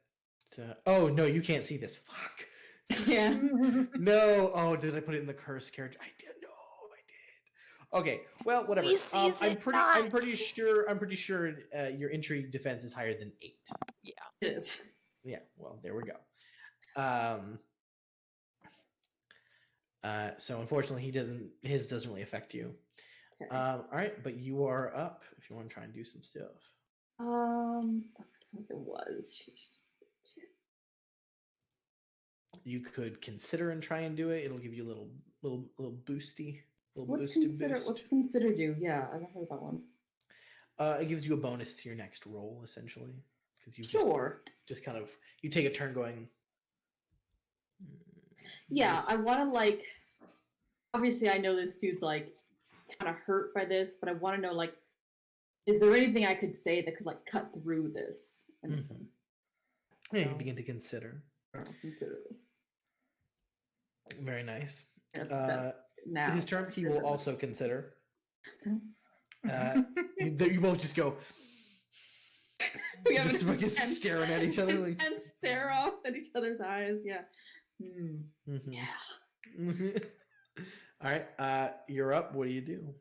Oh no, you can't see this. Fuck. Yeah. No. Oh, did I put it in the curse character? I did. No, I did. Okay. Well, whatever. I'm pretty sure your entry defense is higher than 8. Yeah. It is. Yeah. Well, there we go. So unfortunately, his doesn't really affect you. Okay. All right, but you are up if you want to try and do some stuff. I think it was. You could consider and try and do it. It'll give you a little boosty. What's Boost. consider do? Yeah, I haven't heard that one. It gives you a bonus to your next roll, essentially, because you Sure. just kind of you take a turn going. Yeah, I want to like. Obviously, I know this dude's like kind of hurt by this, but I want to know like, is there anything I could say that could like cut through this? And Yeah, you begin to consider. consider this. Very nice. Now His turn, he will also consider. You both just go. We have just fucking staring at each other like and stare off at each other's eyes. Yeah. Yeah. All right. You're up. What do you do?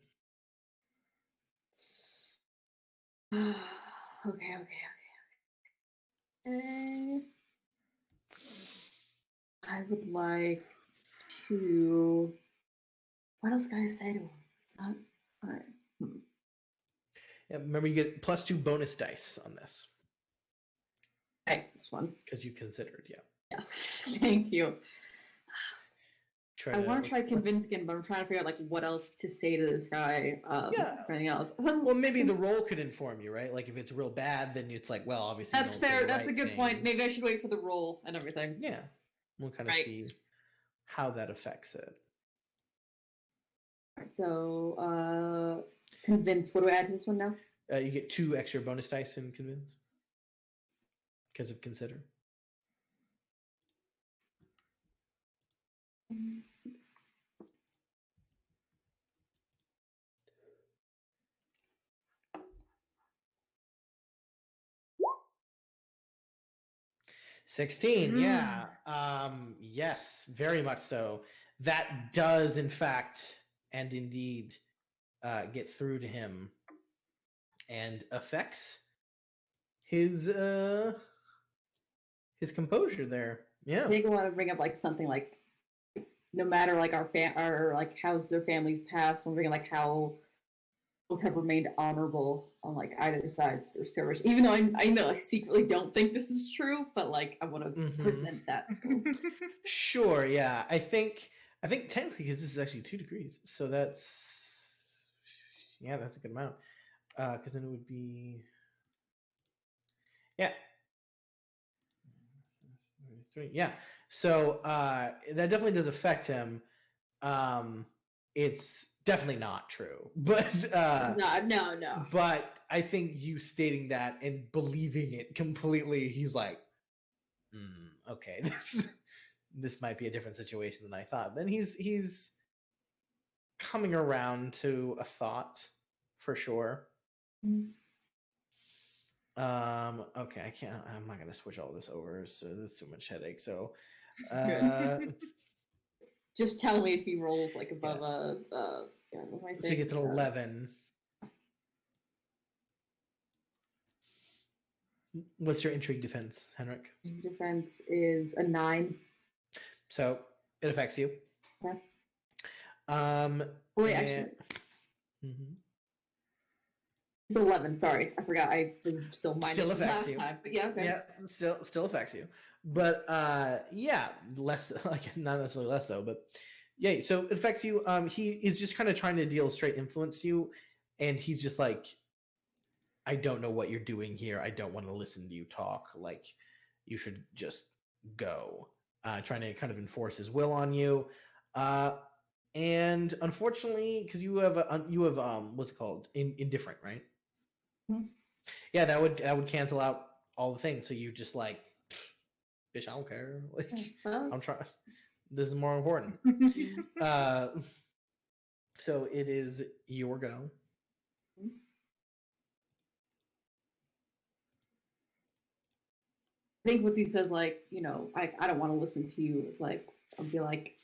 Okay. I would like to. What else can I say to him? All right. Yeah, remember, you get +2 bonus dice on this. Okay, this one. Because you considered, yeah. Yeah. Thank you. I want to try convincing him, but I'm trying to figure out like what else to say to this guy. Yeah. Anything else? Well, maybe the roll could inform you, right? Like if it's real bad, then it's like, well, obviously. That's fair. That's a good point. Maybe I should wait for the roll and everything. Yeah, we'll kind of see how that affects it. All right, so convince. What do I add to this one now? You get 2 extra bonus dice in convince because of consider. $16, yeah. Yes, very much so. That does, in fact, and indeed, get through to him and affects his composure there. Yeah. I think I want to bring up like something like, no matter like our like how's their families past, we'll bring like how both have remained honorable on like either side of their service. Even though I know I secretly don't think this is true, but like I want to present that. Sure, yeah. I think technically, because this is actually 2 degrees, so that's a good amount. Because then it would be yeah. So that definitely does affect him. It's definitely not true, but no. But I think you stating that and believing it completely, he's like, okay, this might be a different situation than I thought. Then he's coming around to a thought for sure. Okay, I'm not gonna switch all this over, so there's too much headache. So just tell me if he rolls like above so he gets an 11. What's your intrigue defense, Henrik? Defense is a 9. So it affects you. Okay. Wait, actually. It's 11. Sorry, I forgot. I was still minus still affects last you. time, but yeah, okay. Yeah, still affects you. But yeah, less like not necessarily less so, but yeah. So it affects you. He is just kind of trying to deal straight influence you, and he's just like, I don't know what you're doing here. I don't want to listen to you talk. Like, you should just go. Trying to kind of enforce his will on you. And unfortunately, because you have what's it called? Indifferent, right? Mm-hmm. Yeah, that would cancel out all the things. So you just like, bitch, I don't care. Like, I'm trying. This is more important. So it is your go. I think what he says, like, you know, I don't want to listen to you. It's like, I'll be like,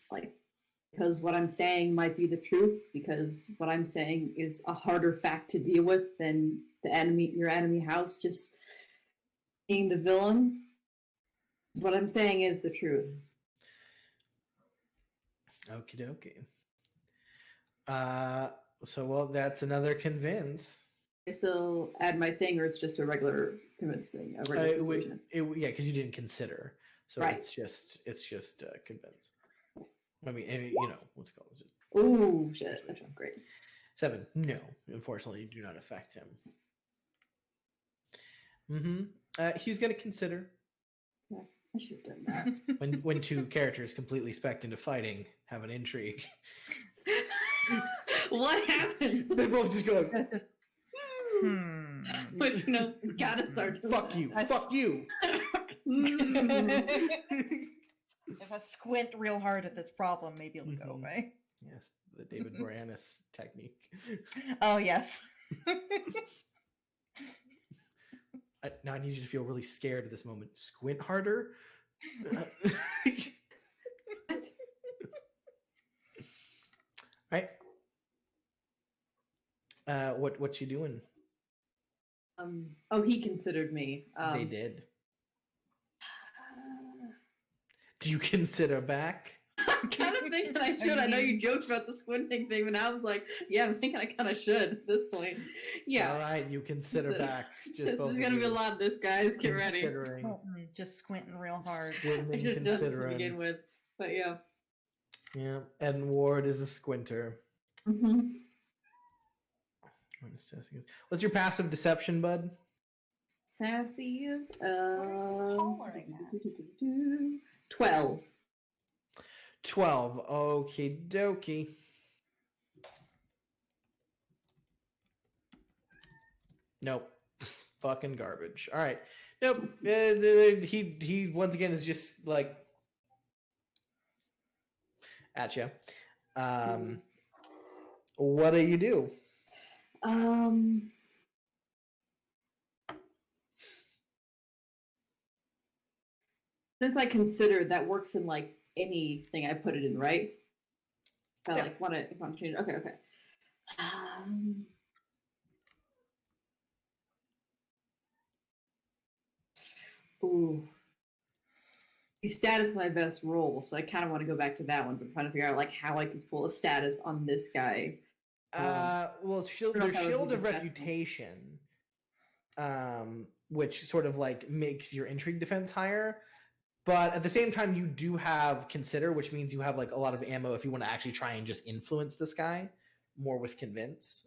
because what I'm saying might be the truth, because what I'm saying is a harder fact to deal with than your enemy house just being the villain. What I'm saying is the truth. Okie dokie. So well, that's another convince. I still add my thing, or it's just a regular convince thing. A regular persuasion. Yeah, because you didn't consider, so Right. it's just convince. I mean, what's it called? It's just Oh shit! persuasion. Okay, great. 7. No, unfortunately, you do not affect him. He's going to consider. Yeah, I should have done that. When two characters completely spec into fighting have an intrigue. What happened? They both just go, That's just, But gotta start. doing fuck that. you, fuck you. If I squint real hard at this problem, maybe it'll go Mhm. away. Yes, the David Boreanaz technique. Oh, yes. Now I need you to feel really scared at this moment. Squint harder. Right. What you doing? Oh, he considered me. They did. Do you consider back? I kind of think that I should. I know you joked about the squinting thing, but now I was like, yeah, I'm thinking I kind of should at this point. Yeah. All right, you consider back. Just This both is of going to be a you lot of this, guys. Get ready. considering. Just squinting real hard. I Squinting, should have done this to considering. begin with. But yeah. Yeah, and Ward is a squinter. Mm-hmm. What's your passive deception, bud? Sassy. Hollering at? 12. 12. Okie dokie. Nope. Fucking garbage. All right. Nope. He once again is just like at you. What do you do? Since I considered that works in like anything I put it in, right? I Yeah. like want to change it. Okay. Ooh. The status is my best roll, so I kind of want to go back to that one, but trying to figure out like how I can pull a status on this guy. Well, I don't know there's if that would Shield be of the best Reputation, which sort of like makes your intrigue defense higher. But at the same time, you do have Consider, which means you have like a lot of ammo if you want to actually try and just influence this guy more with Convince.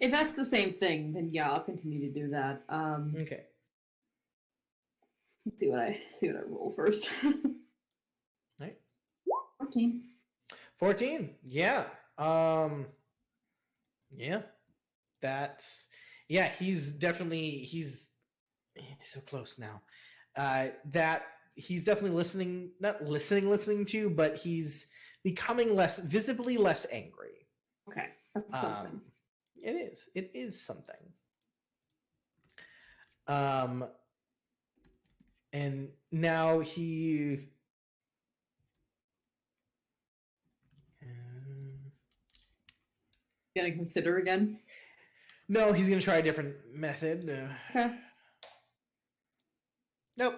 If that's the same thing, then yeah, I'll continue to do that. Okay. Let's see what I roll first. Right. 14. 14. Yeah. Yeah. That's he's definitely he's so close now. That he's definitely not listening to you, but he's becoming visibly less angry. Okay. That's something. It is something. And now he Gonna consider again? no, he's gonna try a different method. Okay. Nope.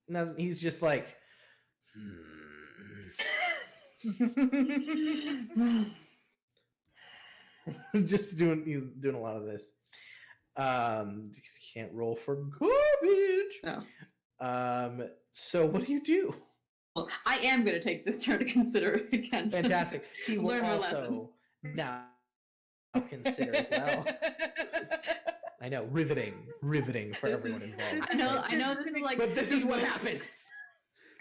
No, he's just like just doing a lot of this. He can't roll for garbage. No. So what do you do? Well, I am gonna take this turn to consider again. Fantastic. He will Learn my lesson. also now consider as well. I know, riveting for everyone involved. I know this is like But this is what happens.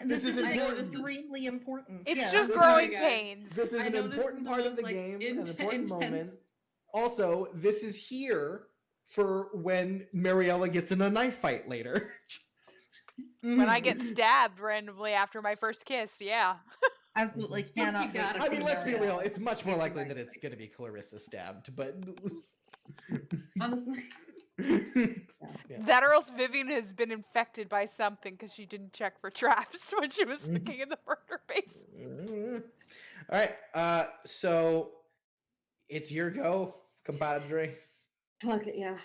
This is important. extremely important. It's Yeah. just I'm growing sorry, guys. pains. This is I an know this important is the part of most, the like, game, an important intense- moment. Also, this is here for when Mariella gets in a knife fight later. When I get stabbed randomly after my first kiss, yeah. Absolutely you cannot. got wait it. I to mean, see let's be Mariella. real. It's much more Get likely right that it's there. going to be Clarissa stabbed, but honestly. yeah. That or else Vivian has been infected by something because she didn't check for traps when she was looking in the murder basement. All right. So it's your go, compadre. Fuck it, yeah.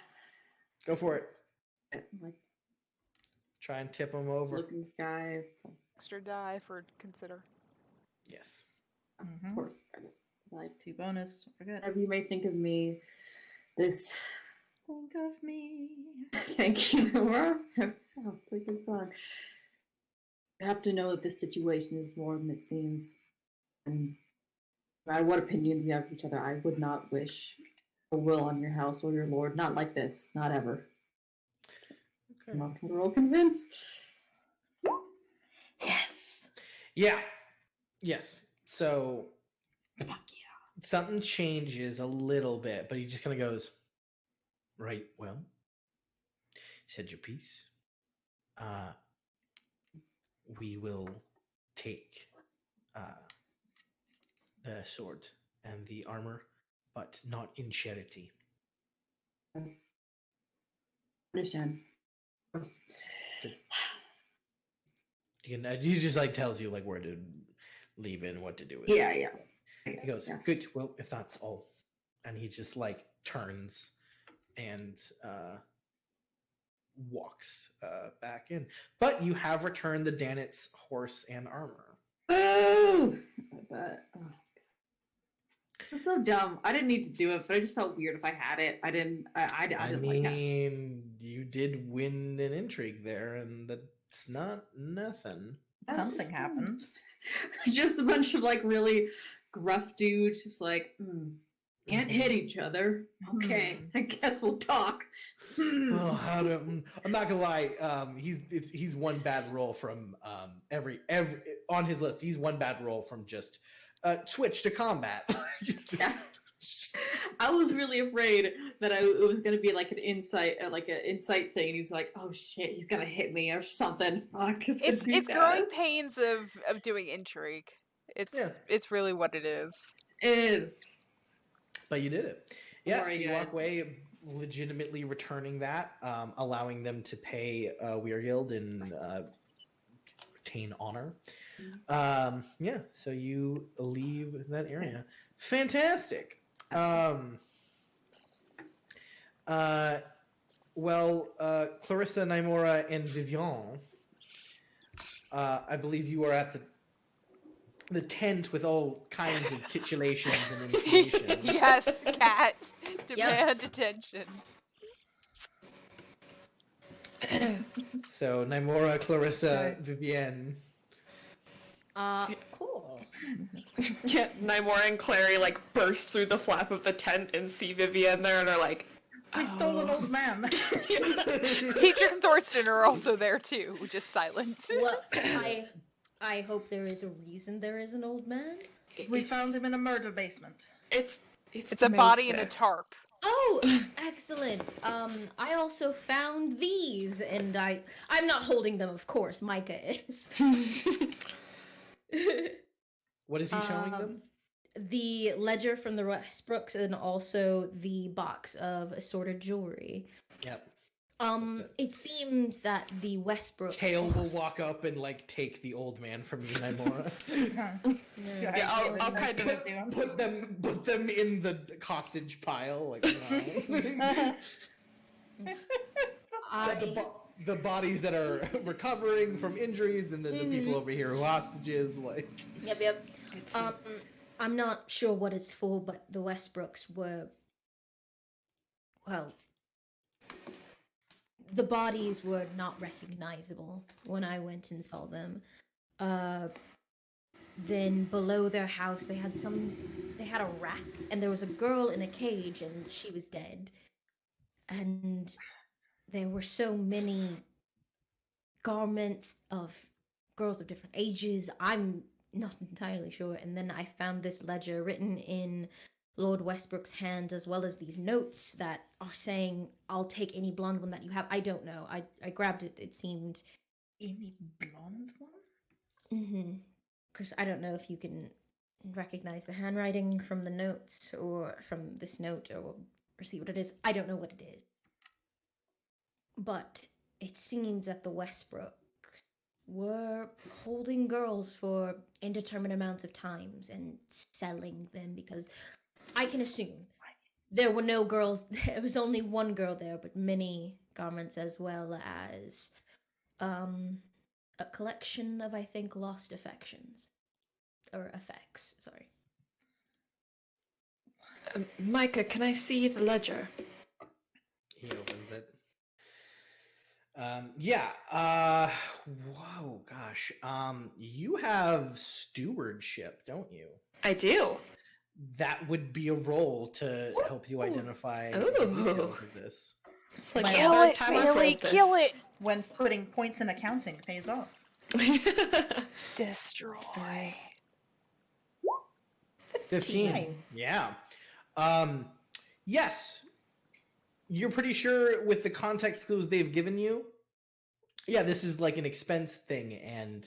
Go for it. Like Try and tip him over. looking sky. Extra die for consider. Yes. Of course. Like, 2 bonus, don't forget. whatever you may think of me, this. Think of me. Thank you, Nora. Oh, it's like a song. You have to know that this situation is more than it seems. And no matter what opinions you have of each other, I would not wish a will on your house or your lord. Not like this. Not ever. Okay. I'm all convinced. Yes. Yeah. Yes. So Fuck yeah. something changes a little bit, but he just kind of goes, right, well, said your piece. We will take the sword and the armor, but not in charity. Understand. Of course. He just like tells you like where to leave it and what to do with Yeah, it. yeah. He goes, good, well, if that's all. And he just like turns and walks back in. But you have returned the Danit's horse and armor. Oh! But, it's so dumb. I didn't need to do it, but I just felt weird if I had it. I didn't like it. You did win an intrigue there, and that's not nothing. Something happened. Just a bunch of like really gruff dudes, just like, can't hit each other. Okay, I guess we'll talk. Oh, I'm not gonna lie. He's one bad roll from every on his list. He's one bad roll from just switch to combat. Yeah. I was really afraid that it was gonna be like an insight thing, and he was like, "Oh shit, he's gonna hit me or something." Fuck, It's growing pains of doing intrigue. It's really what it is. It is. But you did it. Yeah, Sorry, you guys. walk away legitimately returning that, allowing them to pay Weirgild and retain honor. Yeah, so you leave that area. Fantastic. Clarissa, Naimora, and Vivian, I believe you are at the tent with all kinds of titulations and information. Yes, cat. Demand attention. So, Naimora, Clarissa, Vivienne. Cool. Yeah, Naimora and Clary like burst through the flap of the tent and see Vivienne there and are like, I stole an old man. Teacher and Thorsten are also there too, just silent. Well, I hope there is a reason there is an old man. We found him in a murder basement. It's a body in a tarp. Oh, excellent. I also found these, and I'm not holding them, of course. Micah is. What is he showing them? The ledger from the Westbrooks and also the box of assorted jewelry. Yep. It seems that the Westbrooks. Kale will walk up and like take the old man from you, Naimora. Yeah, I'll kind of put them in the hostage pile. Like, the bodies that are recovering from injuries, and then the people over here who are hostages. Like, Yep. I'm not sure what it's for, but the Westbrooks were. Well, the bodies were not recognizable when I went and saw them. Then below their house, they had a rack, and there was a girl in a cage, and she was dead. And there were so many garments of girls of different ages. I'm not entirely sure. And then I found this ledger written in Lord Westbrook's hand, as well as these notes that are saying, "I'll take any blonde one that you have." I don't know. I grabbed it. It seemed. Any blonde one? Mm-hmm. Because I don't know if you can recognize the handwriting from the notes or from this note or see what it is. I don't know what it is. But it seems that the Westbrooks were holding girls for indeterminate amounts of times and selling them, because I can assume there were no girls. There was only one girl there, but many garments, as well as a collection of, I think, lost affections. or effects. Sorry. Micah, can I see the ledger? He opens it. Whoa, gosh. You have stewardship, don't you? I do. That would be a roll to help you identify the Ooh. details of this. It's like My the Kill third it, time I've Bailey, rolled this. kill it! When putting points in accounting pays off. Destroy. 15. Yeah. Yes. You're pretty sure with the context clues they've given you, yeah, this is like an expense thing, and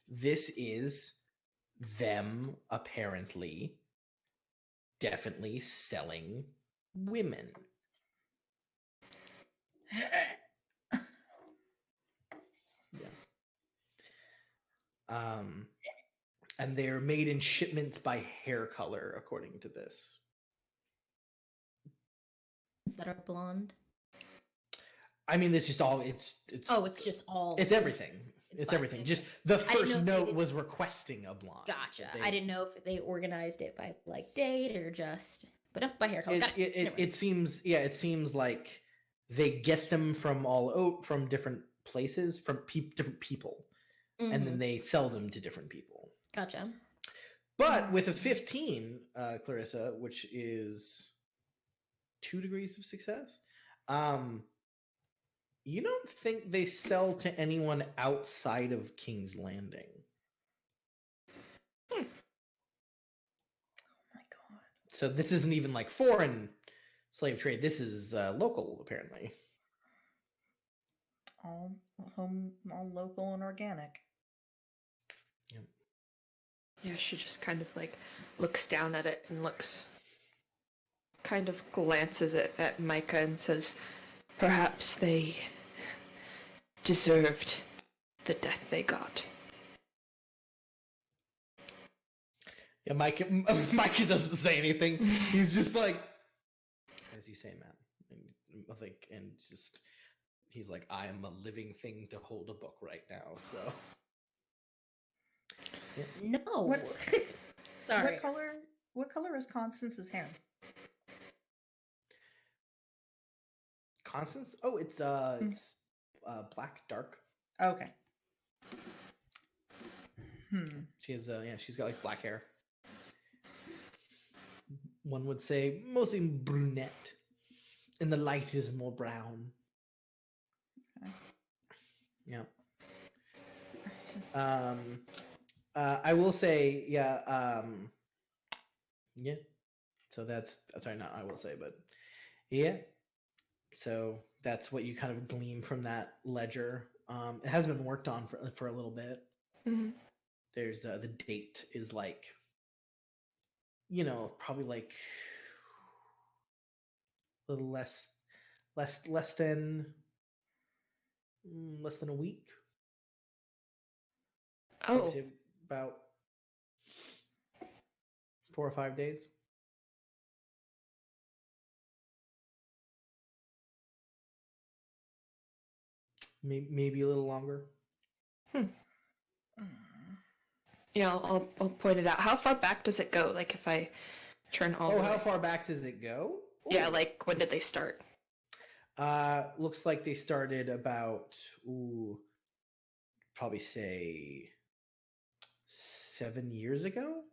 this is them apparently definitely selling women. Yeah. And they're made in shipments by hair color, according to this. Is that a blonde? I mean, it's just all it's Oh, it's just all. it's everything. It's fine. everything. Just the didn't know first if they note did- was requesting a blonde. Gotcha. They- I didn't know if they organized it by like date or just, but up by hair color. Got it. Never mind. It seems like they get them from from different places, from different people, and then Mhm. they sell them to different people. Gotcha. But with a 15, Clarissa, which is 2 degrees of success, you don't think they sell to anyone outside of Kingslanding. Oh my god. So this isn't even like foreign slave trade. This is local, apparently. All local and organic. Yeah, she just kind of like looks down at it and kind of glances at Micah and says, perhaps they deserved the death they got. Yeah, Micah doesn't say anything. He's just like, as you say, Matt, and just he's like, I am a living thing to hold a book right now. So No. What- Sorry. What color is Constance's hair? Constance, it's black, dark. Okay. She has she's got like black hair. One would say mostly brunette, and the light is more brown. Okay. Yeah. Just- I will say, yeah. So that's sorry, not I will say, but yeah. So that's what you kind of glean from that ledger. It has been worked on for a little bit. Mm-hmm. There's the date is like, probably like a little less than a week. Oh, Probably say about 4 or 5 days. Maybe a little longer. yeah, I'll point it out. How far back does it go? Like if I turn all the How way? far back does it go? Yeah, like when did they start? Looks like they started about probably say 7 years ago.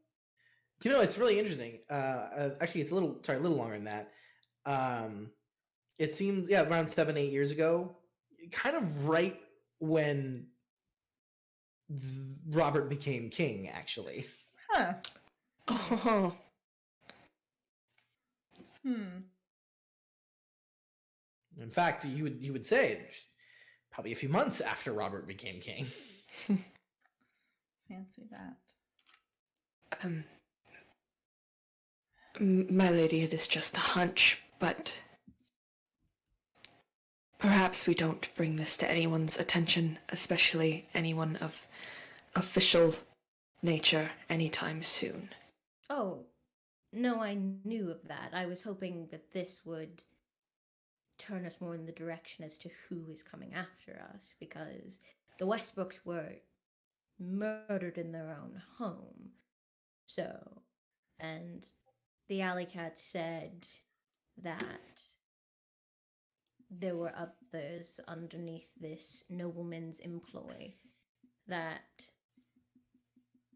It's really interesting. Actually, it's a little longer than that. It seemed around 7-8 years ago, kind of right when Robert became king. Actually, Huh. Oh, in fact, you would say probably a few months after Robert became king. Fancy that. My lady, it is just a hunch, but perhaps we don't bring this to anyone's attention, especially anyone of official nature, anytime soon. Oh, no, I knew of that. I was hoping that this would turn us more in the direction as to who is coming after us, because the Westbrooks were murdered in their own home. So, and the alley cat said that there were others underneath this nobleman's employ that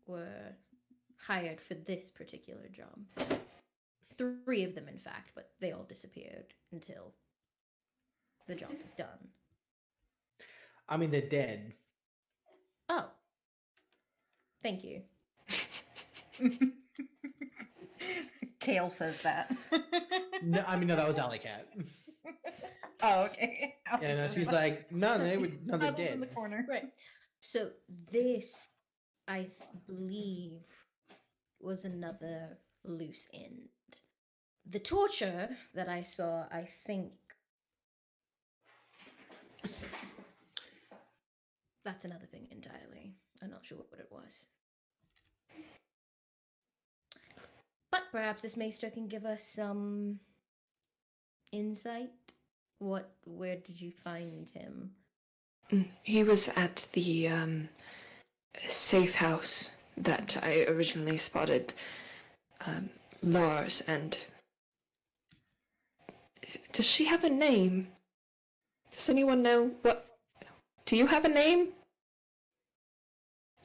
were hired for this particular job. 3 of them, in fact, but they all disappeared until the job was done. I mean, they're dead. Oh. Thank you. Kale says that. No, I mean, no, that was Alley Cat. Oh, okay. Yeah, no, she's like, no, they're Huddled dead. in the corner. Right. So this, I believe, was another loose end. The torture that I saw, I think, that's another thing entirely. I'm not sure what it was. But perhaps this maester can give us some insight. Where did you find him? He was at the safe house that I originally spotted Lars, and does she have a name? Does anyone know what? Do you have a name?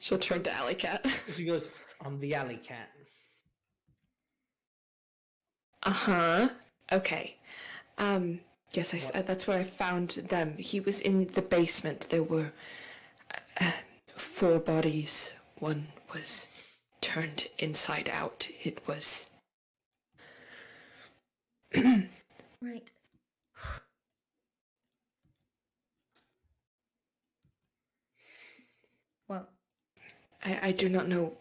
She'll turn to Alley Cat. She goes, I'm the Alley Cat. Uh-huh. Okay. Yes, that's where I found them. He was in the basement. There were 4 bodies. One was turned inside out. It was... Right. Well, I do not know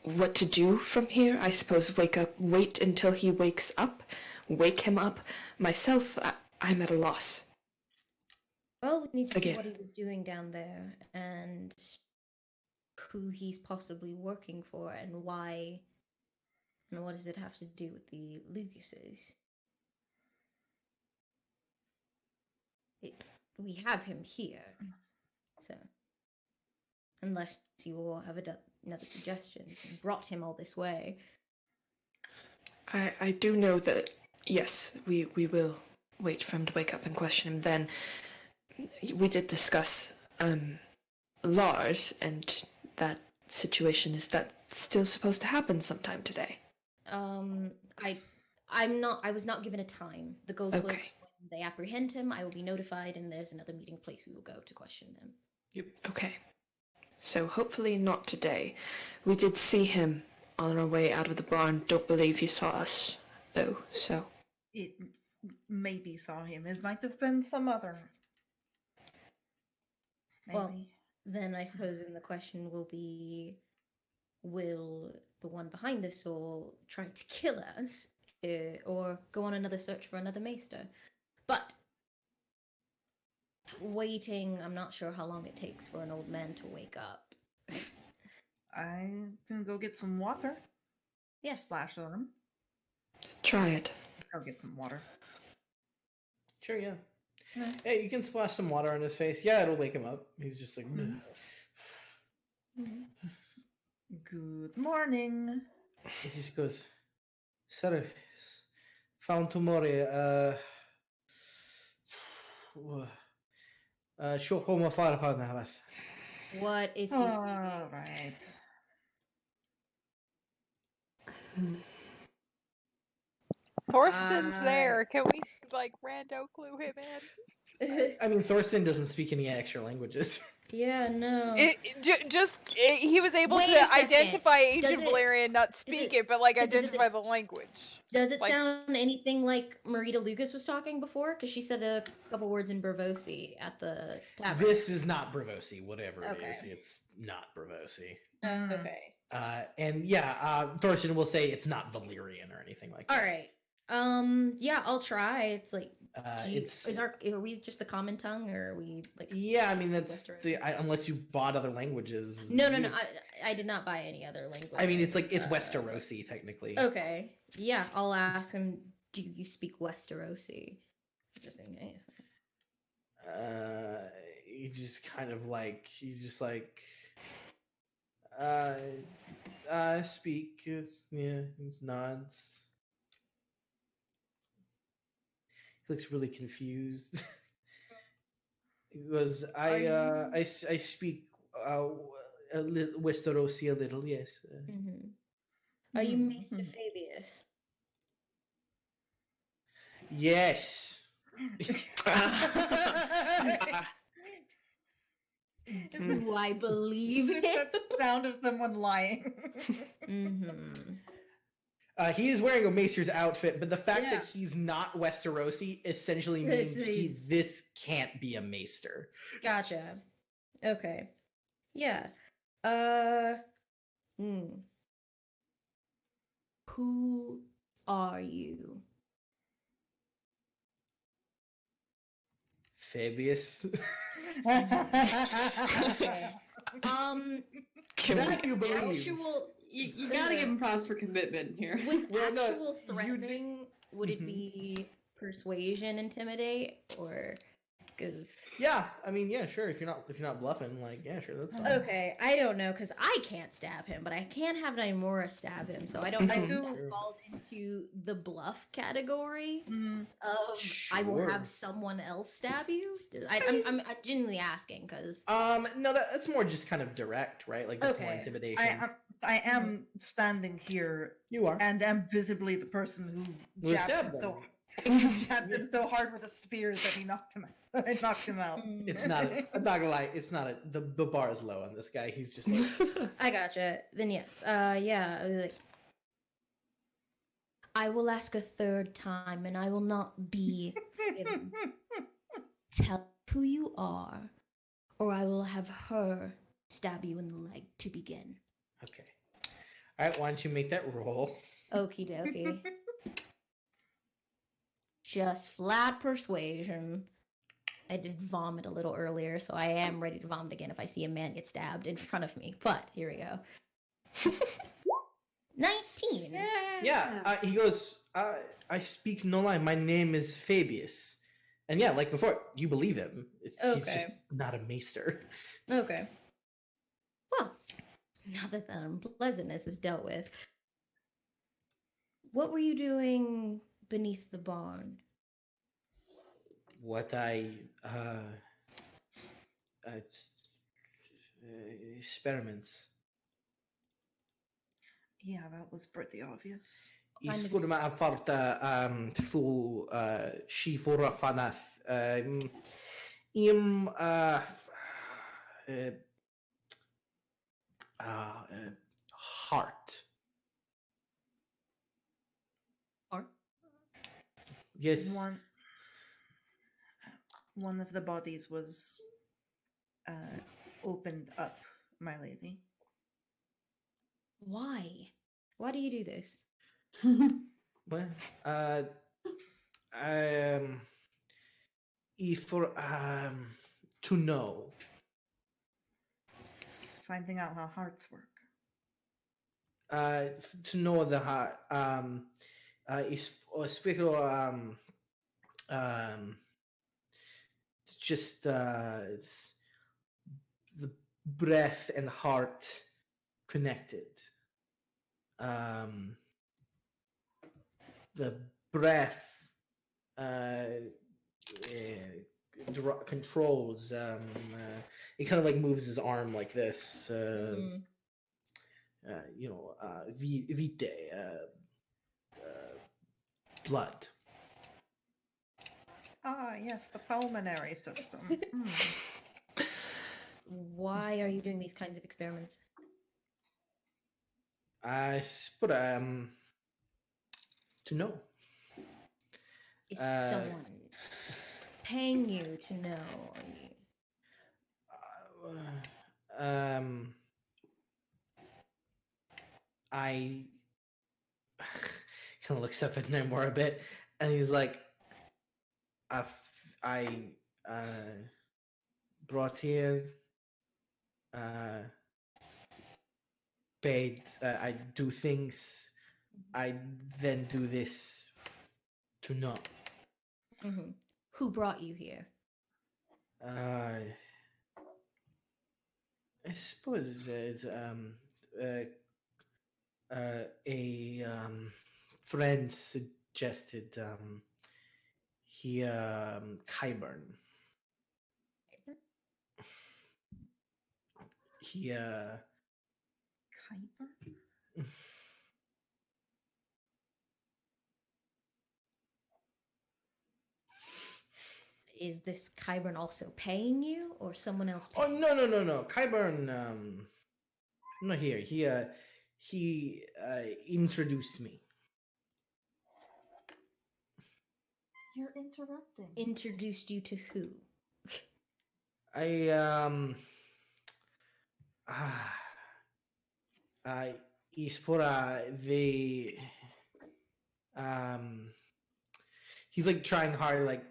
what to do from here. I suppose wait until he wakes up, wake him up. Myself, I'm at a loss. well, we need to see Again. what he was doing down there and who he's possibly working for and why, and what does it have to do with the Lucases. We have him here, so unless you all have another suggestion, you brought him all this way. I do know that, yes, we will wait for him to wake up and question him. Then we did discuss Lars, and that situation. Is that still supposed to happen sometime today? I was not given a time. The gold cloaks, Okay. when they apprehend him, I will be notified, and there's another meeting place we will go to question them. Yep. Okay. So hopefully not today. We did see him on our way out of the barn. Don't believe he saw us, though, so... It maybe saw him. It might have been some other. Maybe. Well, then I suppose then the question will be, will the one behind this all try to kill us, or go on another search for another maester? But waiting, I'm not sure how long it takes for an old man to wake up. I can go get some water. Yes. Splash on him. Try it. Go get some water. Sure, yeah. Yeah. Hey, you can splash some water on his face. Yeah, it'll wake him up. He's just like, Good morning. He just goes, Sir, found tomorrow, شو قوم فارقنا بس. What is he? All right. Thorsten's there. Can we rando clue him in? I mean, Thorsten doesn't speak any extra languages. Yeah, no. He was able Wait to a second. identify ancient Does it- Valerian, not speak it, but identify the language. Does it like- sound anything like Marita Lucas was talking before? Because she said a couple words in Bravosi at the tavern. This is not Bravosi, whatever it Okay. is. It's not Bravosi. Okay. And yeah, Thorsten will say it's not Valyrian or anything like that. All right. Yeah, I'll try. It's like, are we just the common tongue, or are we like? Yeah, I mean that's Westerosi? unless you bought other languages. No. I did not buy any other language. I mean, it's Westerosi technically. Okay. Yeah, I'll ask him. Do you speak Westerosi? Just in case. He's just kind of like he's just like. Speak. Yeah, nods. He looks really confused. He goes, I speak Westerosi a little, yes. Mm-hmm. Are you Maester Fabius? Yes. Do I believe Is it? that the sound of someone lying? Mm-hmm. He is wearing a maester's outfit, but the fact Yeah. that he's not Westerosi essentially It's means this can't be a maester. Gotcha. Okay. Yeah. Who are you? Fabius. Okay. That you believe. Actual, You gotta give him props for commitment here. with Well, no, actual you threatening, would it Mhm. be persuasion, intimidate, or because? Yeah, I mean, yeah, sure. If you're not bluffing, like, yeah, sure, that's fine. Okay, I don't know because I can't stab him, but I can have Naimura stab him, so I don't know I if do- that falls into the bluff category Mm, of I will Sure. have someone else stab you. I'm genuinely asking because No, that's more just kind of direct, right? Like that's more Okay. intimidation. I am standing here You are. and am visibly the person who Who jabbed stabbed him them. jabbed him so hard with a spear that he knocked him out. I knocked him out. It's not. I'm not gonna lie. It's not the bar is low on this guy. He's just like, I gotcha. Then yes, yeah, like, I will ask a third time, and I will not be forgiven. Tell who you are, or I will have her stab you in the leg to begin. okay. All right, why don't you make that roll? Okie dokie. Just flat persuasion. I did vomit a little earlier, so I am ready to vomit again if I see a man get stabbed in front of me. But here we go. 19. Yeah. He goes. I speak no lie. My name is Fabius. And yeah, like before, you believe him. He's Okay. just not a maester. Okay. Well, now that the unpleasantness is dealt with, what were you doing beneath the barn? What experiments. Yeah, that was pretty obvious. Kind Is of voor me apart voor Shifor vanaf im heart. Or Yes. One of the bodies was opened up, my lady. why? Why do you do this? Well, if for to know. Finding out how hearts work. To know the heart is spectral it's just it's the breath and heart connected. The breath controls it kind of like moves his arm like this vite blood. Ah, yes, the pulmonary system. Why are you doing these kinds of experiments? But to know. Is someone paying you to know? Or you... I kind of looks up at Namor a bit, and he's like, I brought here, paid, I do things, I then do this to know. Mm-hmm. Who brought you here? I suppose it's a friend suggested he Kyburn. He Kuiper? Is this Kyburn also paying you, or someone else Oh paying? no. Kyburn not here. He introduced me. You're interrupting. Introduced you to who? I Ispora they he's like trying hard like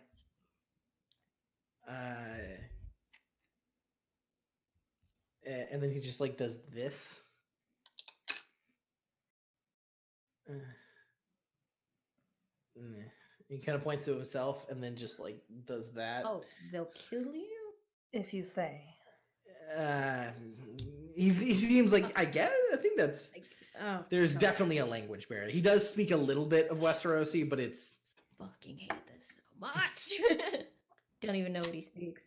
and then he just like does this. He kind of points to himself and then just like does that. Oh, they'll kill you? If you say. He seems like I think that's Like, oh, there's sorry. definitely a language barrier. He does speak a little bit of Westerosi, but it's Fucking hate this so much. Don't even know what he speaks.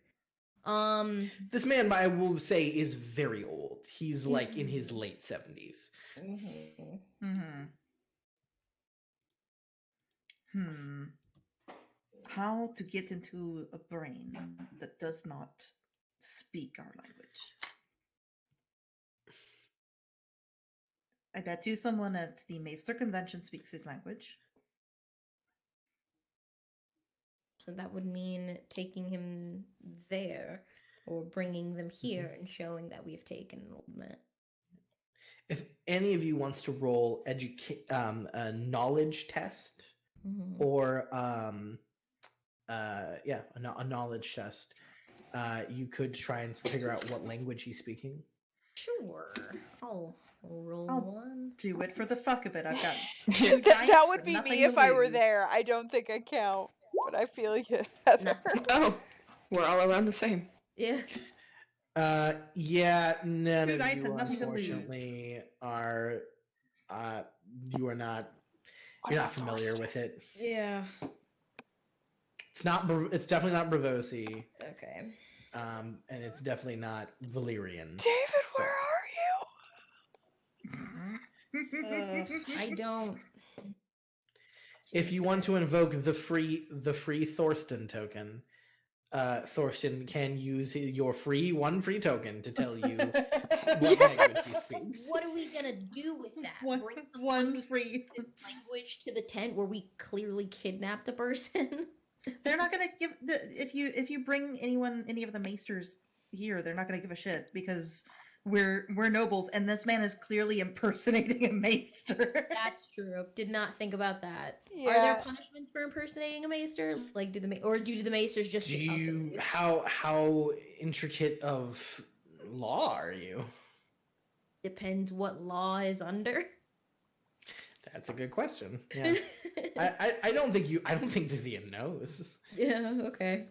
this man I will say is very old. He's like in his late 70s. How to get into a brain that does not speak our language? I bet you someone at the Maester Convention speaks his language. So that would mean taking him there, or bringing them here and showing that we've taken an old man. If any of you wants to roll a knowledge test or a knowledge test, you could try and figure out what language he's speaking. Sure. I'll roll I'll one. do it for the fuck of it. I've got That would be nothing me to if I were lose. there. I don't think I count, but I feel like it. Heather. Oh, we're all around the same. Yeah. Yeah, none Two of dice you and nothing to lose. unfortunately are you are not you're not familiar with it. Yeah. It's not it's definitely not Bravosi. Okay. And it's definitely not Valyrian. David, where are I don't. If you want to invoke the free Thorsten token, Thorsten can use your one free token to tell you what language he speaks. What are we gonna do with that? One- Bring one someone who free- speaks this language to the tent where we clearly kidnapped a person? They're not gonna give if you bring any of the maesters here, they're not gonna give a shit because we're nobles and this man is clearly impersonating a maester. That's true. Did not think about that. you? Are there punishments for impersonating a maester? Like, do the maesters just? Do you how intricate of law are you? Depends what law is under. That's a good question. Yeah, I don't think Vivian knows. Yeah. Okay.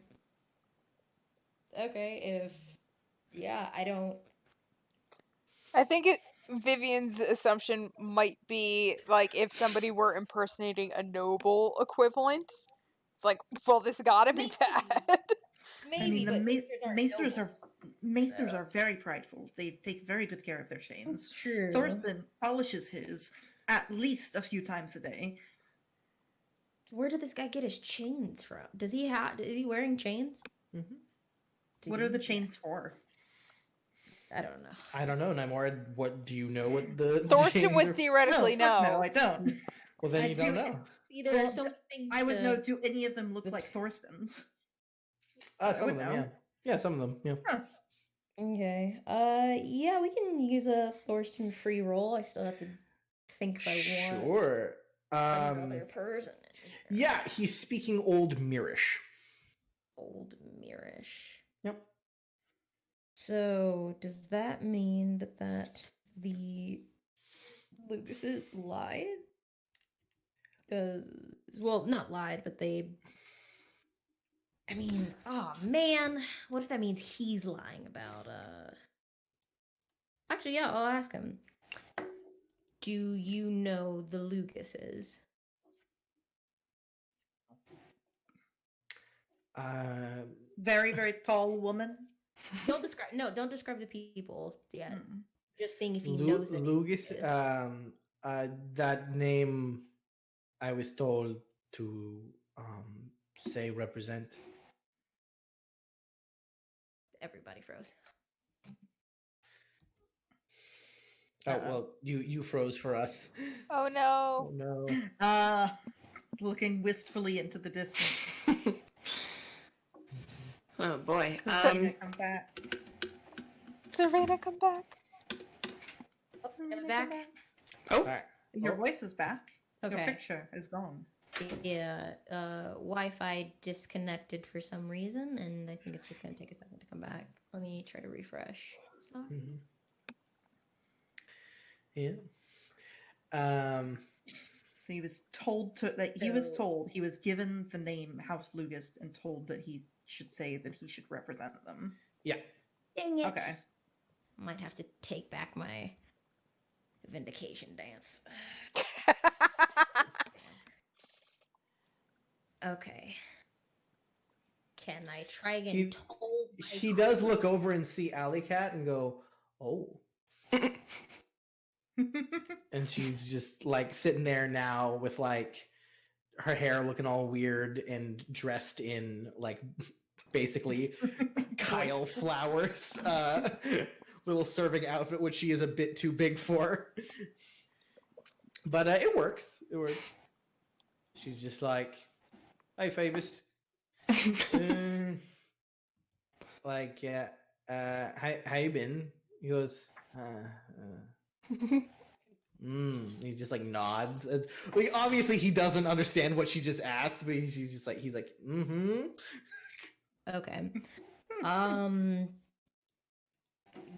I don't. I think Vivian's assumption might be like if somebody were impersonating a noble equivalent. It's like, well, this gotta be bad. Maybe, I mean, the but maesters are very prideful. They take very good care of their chains. true. Thorsten polishes his at least a few times a day. Where did this guy get his chains from? Is he wearing chains? Mm-hmm. What are the chains for? I don't know. I don't know, Nymora. What do you know? What the Thorsten chains would are- theoretically No, know. I don't. Well, then I you don't do- know. Either Well, there's so many things. I would to- know. Do any of them look the- like Thorsten's? Some would of them, know. yeah. Yeah, some of them, yeah. Okay. Yeah, we can use a Thorsten free roll. I still have to think by one. Sure. Another person. Yeah, he's speaking Old Mirish. Old Mirish. Yep. So does that mean that the Lucases lied? Well, not lied, but they. I mean, oh man, what if that means he's lying about? Actually, yeah, I'll ask him. Do you know the Lucases? Very, very tall woman. Don't describe the people yet. Mm. Just seeing if he knows that. Lucas, that name I was told to say represent. Everybody froze. Oh well, you froze for us. Oh no. Oh no. Looking wistfully into the distance. Oh boy. Serena, come back. Serena, come back. Serena, come back? Oh. All right. Your voice is back. Your Okay. picture is gone. Yeah. Wi-Fi disconnected for some reason, and I think it's just gonna take a second to come back. Let me try to refresh. Mm-hmm. Yeah. So he was told to he was given the name House Lugist and told that he should say that he should represent them. Yeah. Dang it. Okay. Might have to take back my vindication dance. Okay. Can I try again? He does look over and see Alley Cat and go, "Oh." And she's just like sitting there now with like her hair looking all weird and dressed in like basically Kyle Flowers little serving outfit, which she is a bit too big for. But it works. It works. She's just like, "Hey, Phoebus." Like, yeah, how you been? He goes, he just like nods. Like, obviously he doesn't understand what she just asked, but he's just like, mm-hmm. Okay.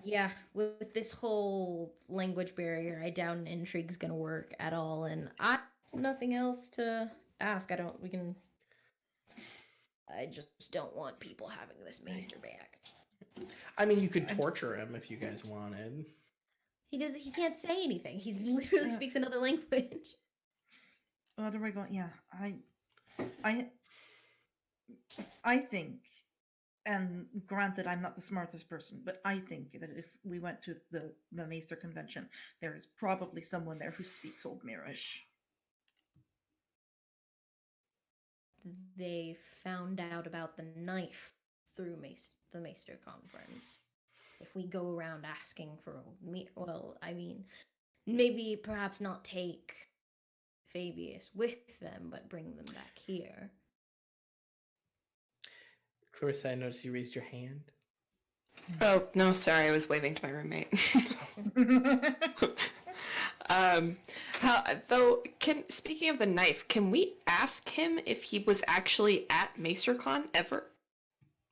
Yeah, with this whole language barrier, I doubt an intrigue's gonna work at all, and I have nothing else to ask. I just don't want people having this maester back. I mean, you could torture him if you guys wanted. He can't say anything. He literally speaks another language. What are we going? Yeah, I think, and granted, I'm not the smartest person, but I think that if we went to the Maester convention, there is probably someone there who speaks Old Mirish. They found out about the knife through the Maester conference. If we go around asking for maybe perhaps not take Fabius with them, but bring them back here. Clarissa, I noticed you raised your hand. Oh no, sorry, I was waving to my roommate. Speaking of the knife, can we ask him if he was actually at MaesterCon ever?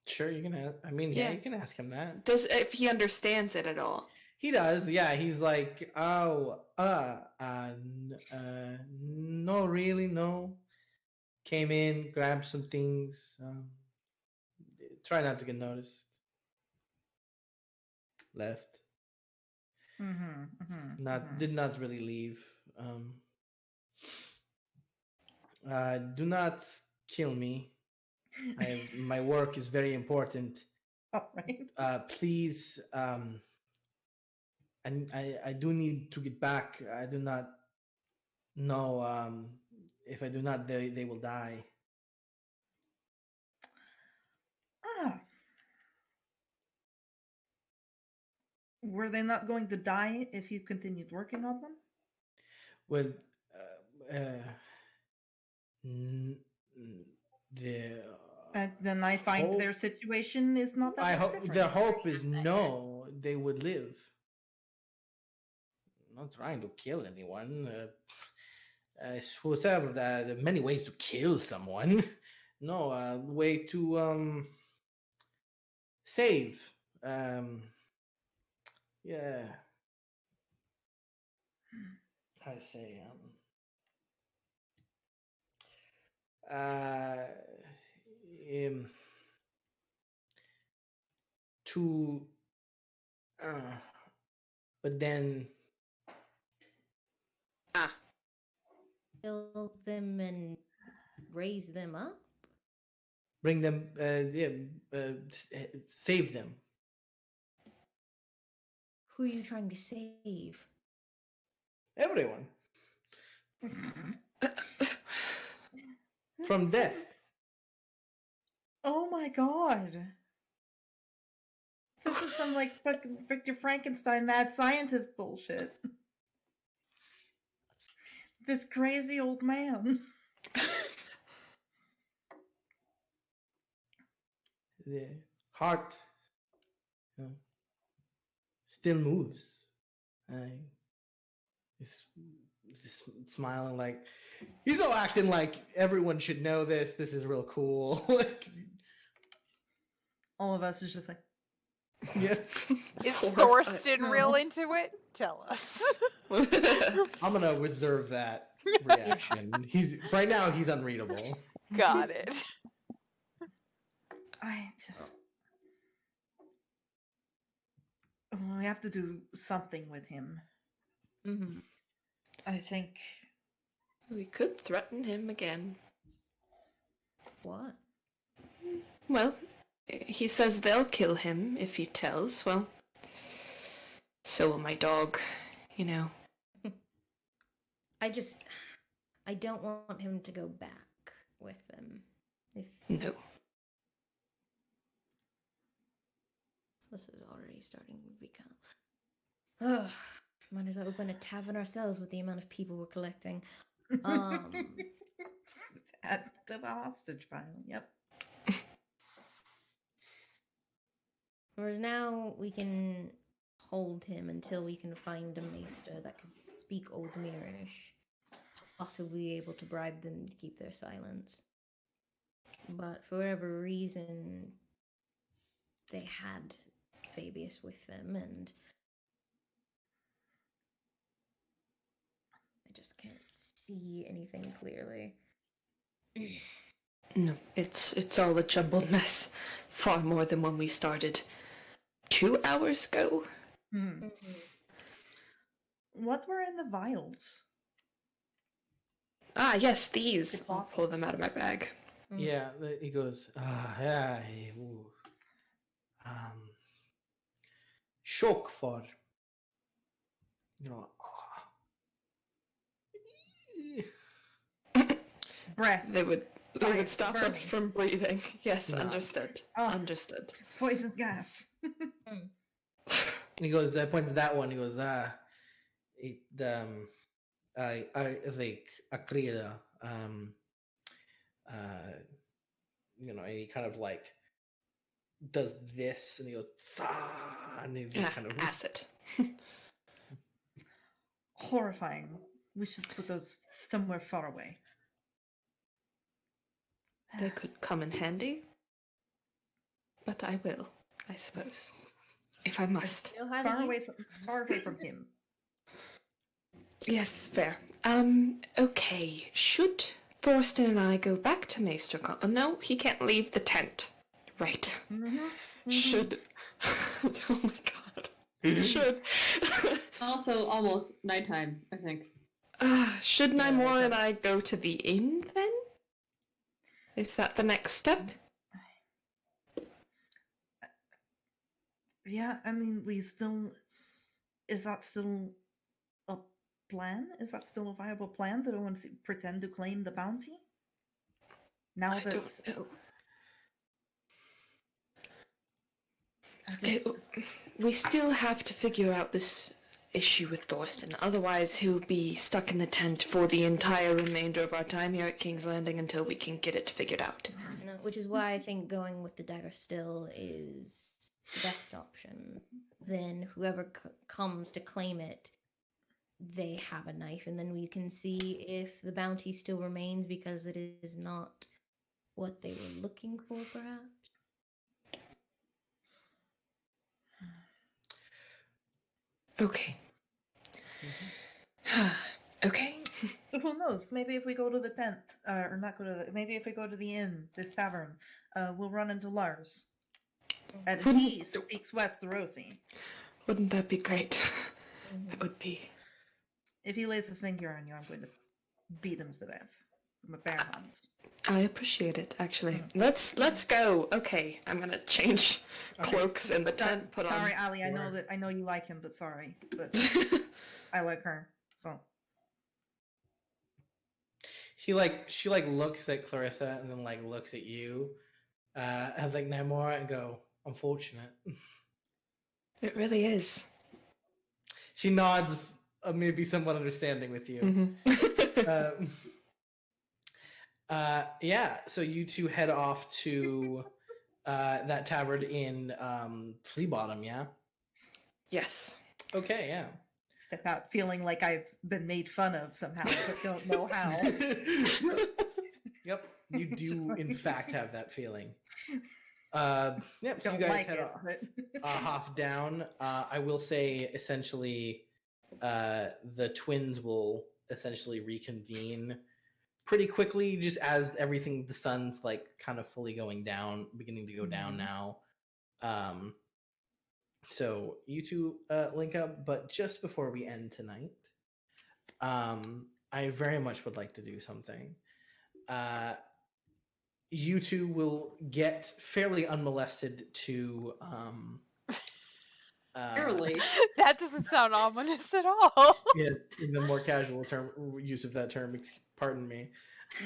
Sure, you can ask. I mean, yeah, you can ask him that. If he understands it at all? He does. Yeah, he's like, no, really, no. Came in, grabbed some things. Try not to get noticed. Left. Did not really leave. Do not kill me. My work is very important. Oh, right. Please, and I do need to get back. I do not know. If I do not, they will die. Were they not going to die if you continued working on them? Well, then I find their situation is not that much different. The hope is no, they would live. I'm not trying to kill anyone. Whatever, there are many ways to kill someone. No, way to save. Yeah. How to say to but then kill them and raise them up? Bring them, save them. Who are you trying to save? Everyone. This From is death. Oh my god. This is some like fucking Victor Frankenstein mad scientist bullshit. This crazy old man. The heart, still moves. He's smiling like he's all acting like everyone should know this. This is real cool. Like, All of us is just like, yeah. Is Horrified. Thorsten real into it? Tell us. I'm gonna reserve that reaction. He's right now. He's unreadable. Got it. I just. We have to do something with him. Mm-hmm. I think. We could threaten him again. What? Well, he says they'll kill him if he tells. Well, so will my dog, you know. I don't want him to go back with them. If No. this is already starting to become. Ugh, might as well open a tavern ourselves with the amount of people we're collecting. Add to the hostage pile. Yep. Whereas now we can hold him until we can find a maester that can speak Old Mirish, possibly able to bribe them to keep their silence. But for whatever reason, they had Fabius with them, and I just can't see anything clearly. No, it's all a jumbled mess. Far more than when we started 2 hours ago. Hmm. What were in the vials? Ah, yes, these. The I'll pull them bottles. out of my bag. Yeah, he goes. Yeah, shock for, you know. Breath. They would Fire, stop burning. us from breathing. Yes, No. understood. Oh. Understood. Poison gas. He goes. Points to that one. He goes. I like Akrida. You know, he kind of like does this, and he goes, and he just kind of acid. Horrifying. We should put those somewhere far away. They could come in handy. But I will, I suppose. If I must. Still had Far a away use- far away from him. Yes, fair. Okay. Should Thorsten and I go back to Maester No, he can't leave the tent. Right. Should... Oh my god. Should... Also, almost nighttime, I think. Should Yeah, Naimora and okay. I go to the inn then? Is that the next step? Yeah, I mean, we still. Is that still a plan? Is that still a viable plan to go and pretend to claim the bounty? Now I that don't know. I just, We still have to figure out this issue with Thorsten. Otherwise, he'll be stuck in the tent for the entire remainder of our time here at King's Landing until we can get it figured out. No, which is why I think going with the dagger still is the best option. Then whoever comes to claim it, they have a knife, and then we can see if the bounty still remains because it is not what they were looking for, perhaps. Okay. Okay. who knows? Maybe if we go to the tent, or not go to the, maybe if we go to the inn, this tavern, we'll run into Lars. And he speaks West to Rosie. Wouldn't that be great? That would be. If he lays a finger on you, I'm going to beat them to death with bare hands. I appreciate it, actually. Let's go. Okay, I'm gonna change cloaks in the tent. Put Sorry, on. Ali. I know you like him, but sorry, but I like her. So She looks at Clarissa and then like looks at you, and like Namora and go, unfortunate. It really is. She nods, maybe somewhat understanding with you. Mm-hmm. Yeah, so you two head off to that tavern in Flea Bottom, yeah? Yes. Okay, yeah. step out feeling like I've been made fun of somehow, but don't know how. Yep, you do in fact have that feeling. Yep, so you Don't guys like head it, off, but off down. I will say, essentially, the twins will essentially reconvene pretty quickly, just as everything, the sun's like kind of fully going down, beginning to go down now. So you two link up, but just before we end tonight, I very much would like to do something. You two will get fairly unmolested to Barely. That doesn't sound ominous at all. yeah, in the more casual term use of that term, pardon me.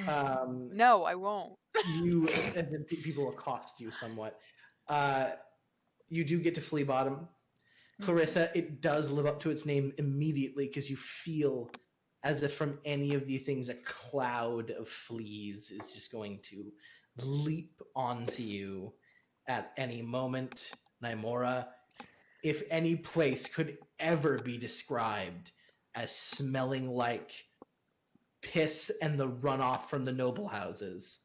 No, I won't. You and then people accost you somewhat. You do get to Flea Bottom. Clarissa, it does live up to its name immediately because you feel as if from any of these things a cloud of fleas is just going to leap onto you at any moment. Naimora, if any place could ever be described as smelling like piss and the runoff from the noble houses,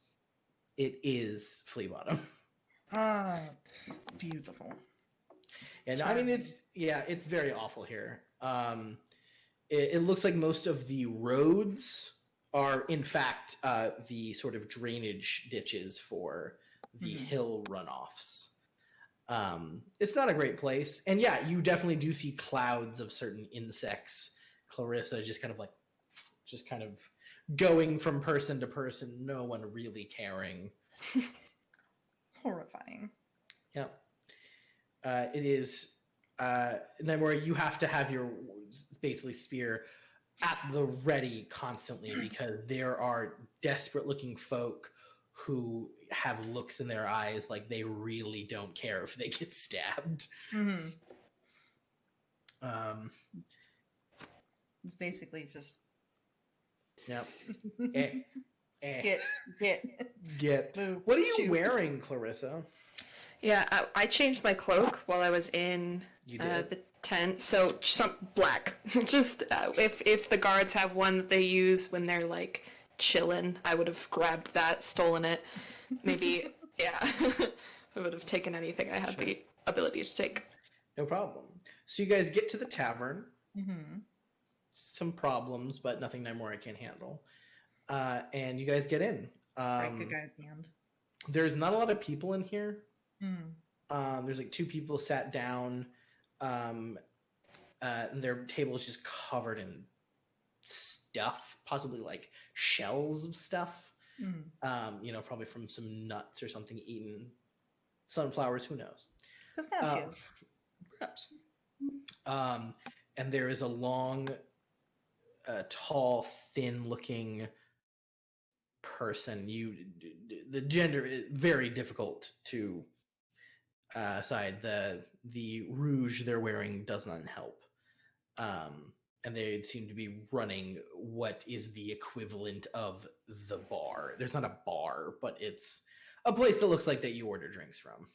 it is Flea Bottom. Beautiful. And I mean, it's very awful here. It looks like most of the roads are, in fact, the sort of drainage ditches for the hill runoffs. It's not a great place. And yeah, you definitely do see clouds of certain insects. Clarissa just kind of going from person to person, no one really caring. Horrifying. Yeah. It is Naimora, you have to have your basically spear at the ready constantly because there are desperate looking folk who have looks in their eyes like they really don't care if they get stabbed. It's basically just Yep. get. Boo. What are you wearing, Clarissa? Yeah, I changed my cloak while I was in the tent, so some black. Just if the guards have one that they use when they're like chilling, I would have grabbed that, stolen it. Maybe, yeah, I would have taken anything I had the ability to take. No problem. So you guys get to the tavern. Some problems, but nothing Naimora can't handle. And you guys get in. Right, good guy's hand. There's not a lot of people in here. There's like two people sat down, and their table is just covered in stuff, possibly like shells of stuff. Probably from some nuts or something eaten, sunflowers, who knows? Pistachios. Perhaps. And there is a long, tall, thin-looking person. The gender is very difficult to side. The rouge they're wearing does not help. And they seem to be running what is the equivalent of the bar. There's not a bar, but it's a place that looks like that you order drinks from.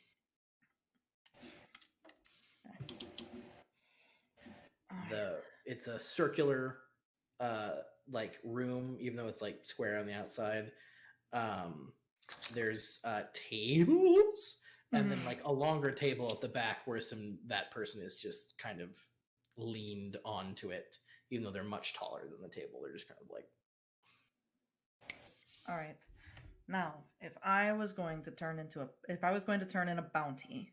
It's a circular like room, even though it's like square on the outside. There's tables and then like a longer table at the back where that person is just kind of leaned onto it, even though they're much taller than the table. They're just kind of like. All right. Now, if I was going to turn in a bounty,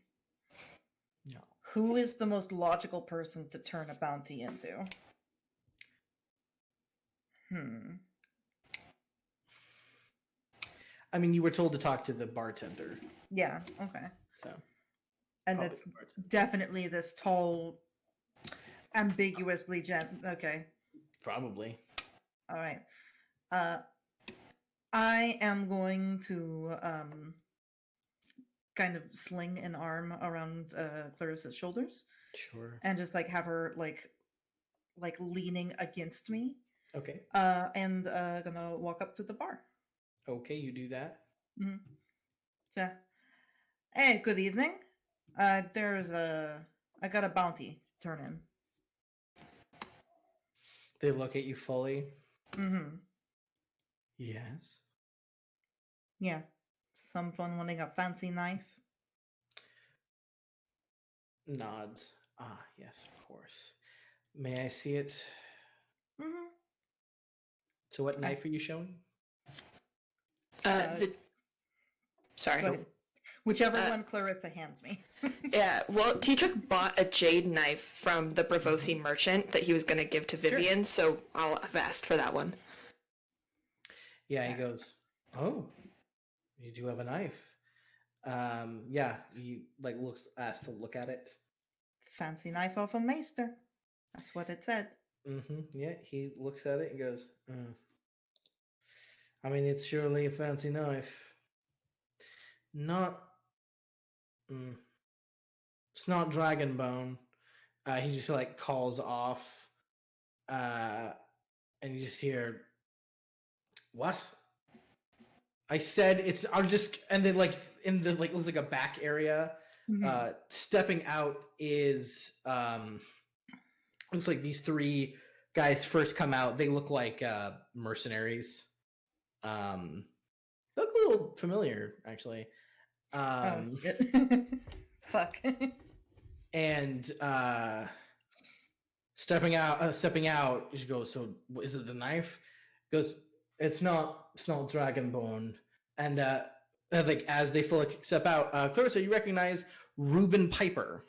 No. Who is the most logical person to turn a bounty into? I mean, you were told to talk to the bartender, Yeah. Okay. so And probably it's the bartender. definitely this tall, ambiguously Okay. Probably. All right. I am going to kind of sling an arm around Clarissa's shoulders Sure. and just like have her like leaning against me. Okay. And gonna walk up to the bar. Okay, you do that. Mm-hmm. So, hey, good evening. I got a bounty to turn in. They look at you fully. Mm-hmm. Yes. Yeah. Someone wanting a fancy knife. Nods. Ah, yes, of course. May I see it? Mm-hmm. So what knife are you showing? Sorry. Go ahead. Whichever one Clarissa hands me. Yeah, well, Tetrick bought a jade knife from the Bravosi merchant that he was going to give to Vivian, so I'll have asked for that one. Yeah, he goes, oh, you do have a knife. Yeah, he like asks to look at it. Fancy knife off a maester. That's what it said. Yeah, he looks at it and goes, I mean, it's surely a fancy knife. Not, it's not dragon bone. He just like calls off, and you just hear, what? I said it's. I'm just, and then like in the like looks like a back area. Stepping out is looks like these three guys first come out. They look like mercenaries. They look a little familiar actually. Fuck. And stepping out, she goes, so is it the knife? Goes, it's not dragonborn. And like as they fully step out, Clarissa, you recognize Reuben Piper.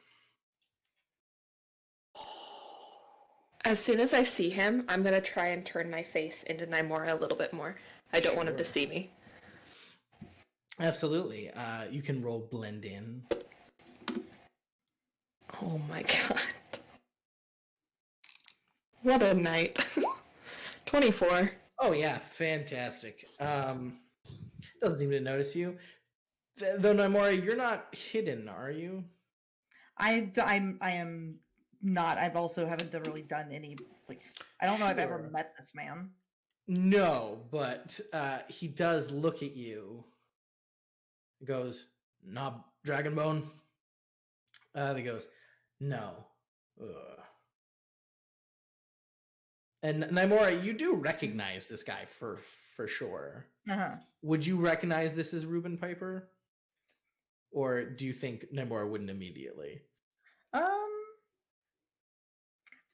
As soon as I see him, I'm going to try and turn my face into Nymora a little bit more. I don't want him to see me. Absolutely. You can roll blend in. Oh my god. What a night. 24. Oh yeah, fantastic. Doesn't seem to notice you. Though Nymora, you're not hidden, are you? I am not. I've also haven't really done any like. I don't know if I've ever met this man. No, but he does look at you. He goes, "Nah, Dragonbone." He goes, "No." Ugh. And Nymora, you do recognize this guy for sure. Would you recognize this as Reuben Piper? Or do you think Nymora wouldn't immediately?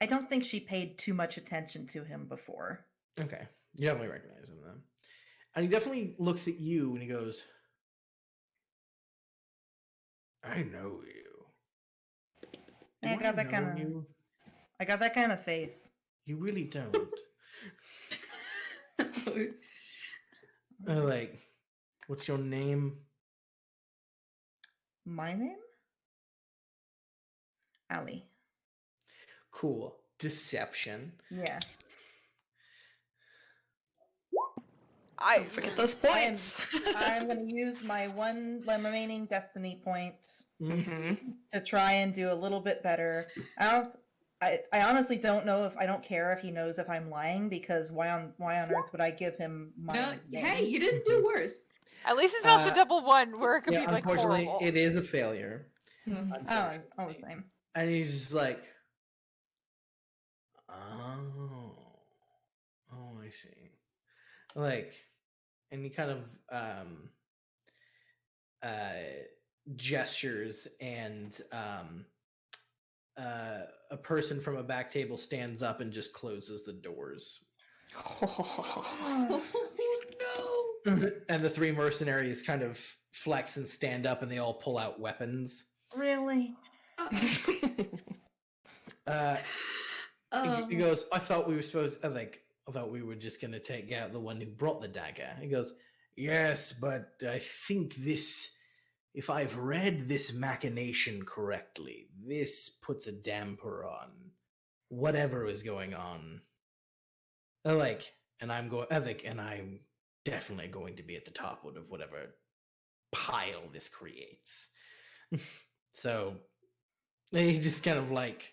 I don't think she paid too much attention to him before. Okay. You definitely recognize him then. And he definitely looks at you and he goes, I know you. I got that kind of face. You really don't. Like, what's your name? My name? Allie. Cool. Deception. Yeah. Don't forget those points. I'm going to use my remaining destiny point Mm-hmm. to try and do a little bit better. I honestly don't know if I don't care if he knows if I'm lying, because why on earth would I give him my name? Hey, you didn't do worse. At least it's not the double one where it could be like unfortunately, horrible. it is a failure. Oh, the same. And he's just like, oh, I see. Like, and he kind of gestures, and a person from a back table stands up and just closes the doors. Oh no! And the three mercenaries kind of flex and stand up, and they all pull out weapons. Really? He goes, I thought we were supposed to, I thought we were just going to take out the one who brought the dagger. He goes, Yes, but I think this, if I've read this machination correctly, this puts a damper on whatever is going on. And I'm definitely going to be at the top of whatever pile this creates. So he just kind of like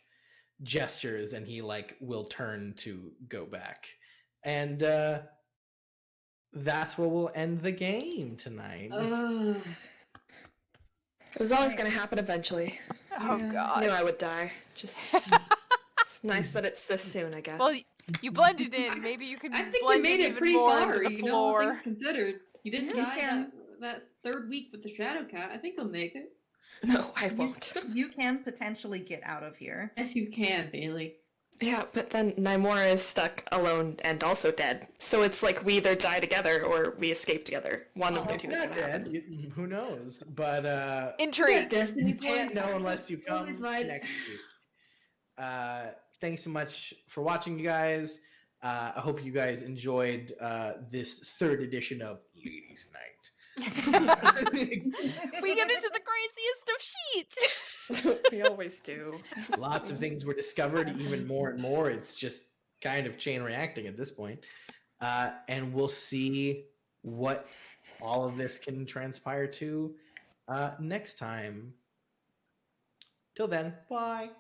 gestures, and he like will turn to go back, and that's where we'll end the game tonight. It was always going to happen eventually. Oh Yeah. god. I knew I would die. Just it's nice that it's this soon, I guess. Well, you blended in. Maybe you can I think blend you made in it even pretty more far, into the you know, all floor. things considered. You didn't You die can. that third week with the Shadow Cat. I think you'll make it. No, I won't. You can potentially get out of here. Yes, you can, Bailey. Yeah, but then Naimora is stuck alone and also dead. So it's like we either die together or we escape together. One of the two is Not going to happen. dead. Who knows? But Intrigue. Destiny you can't points. know unless you come Qualified. next week. Thanks so much for watching, you guys. I hope you guys enjoyed this third edition of Ladies' Night. We get into the craziest of sheets. We always do. Lots of things were discovered, even more and more. It's just kind of chain reacting at this point. And we'll see what all of this can transpire to next time. Till then, bye.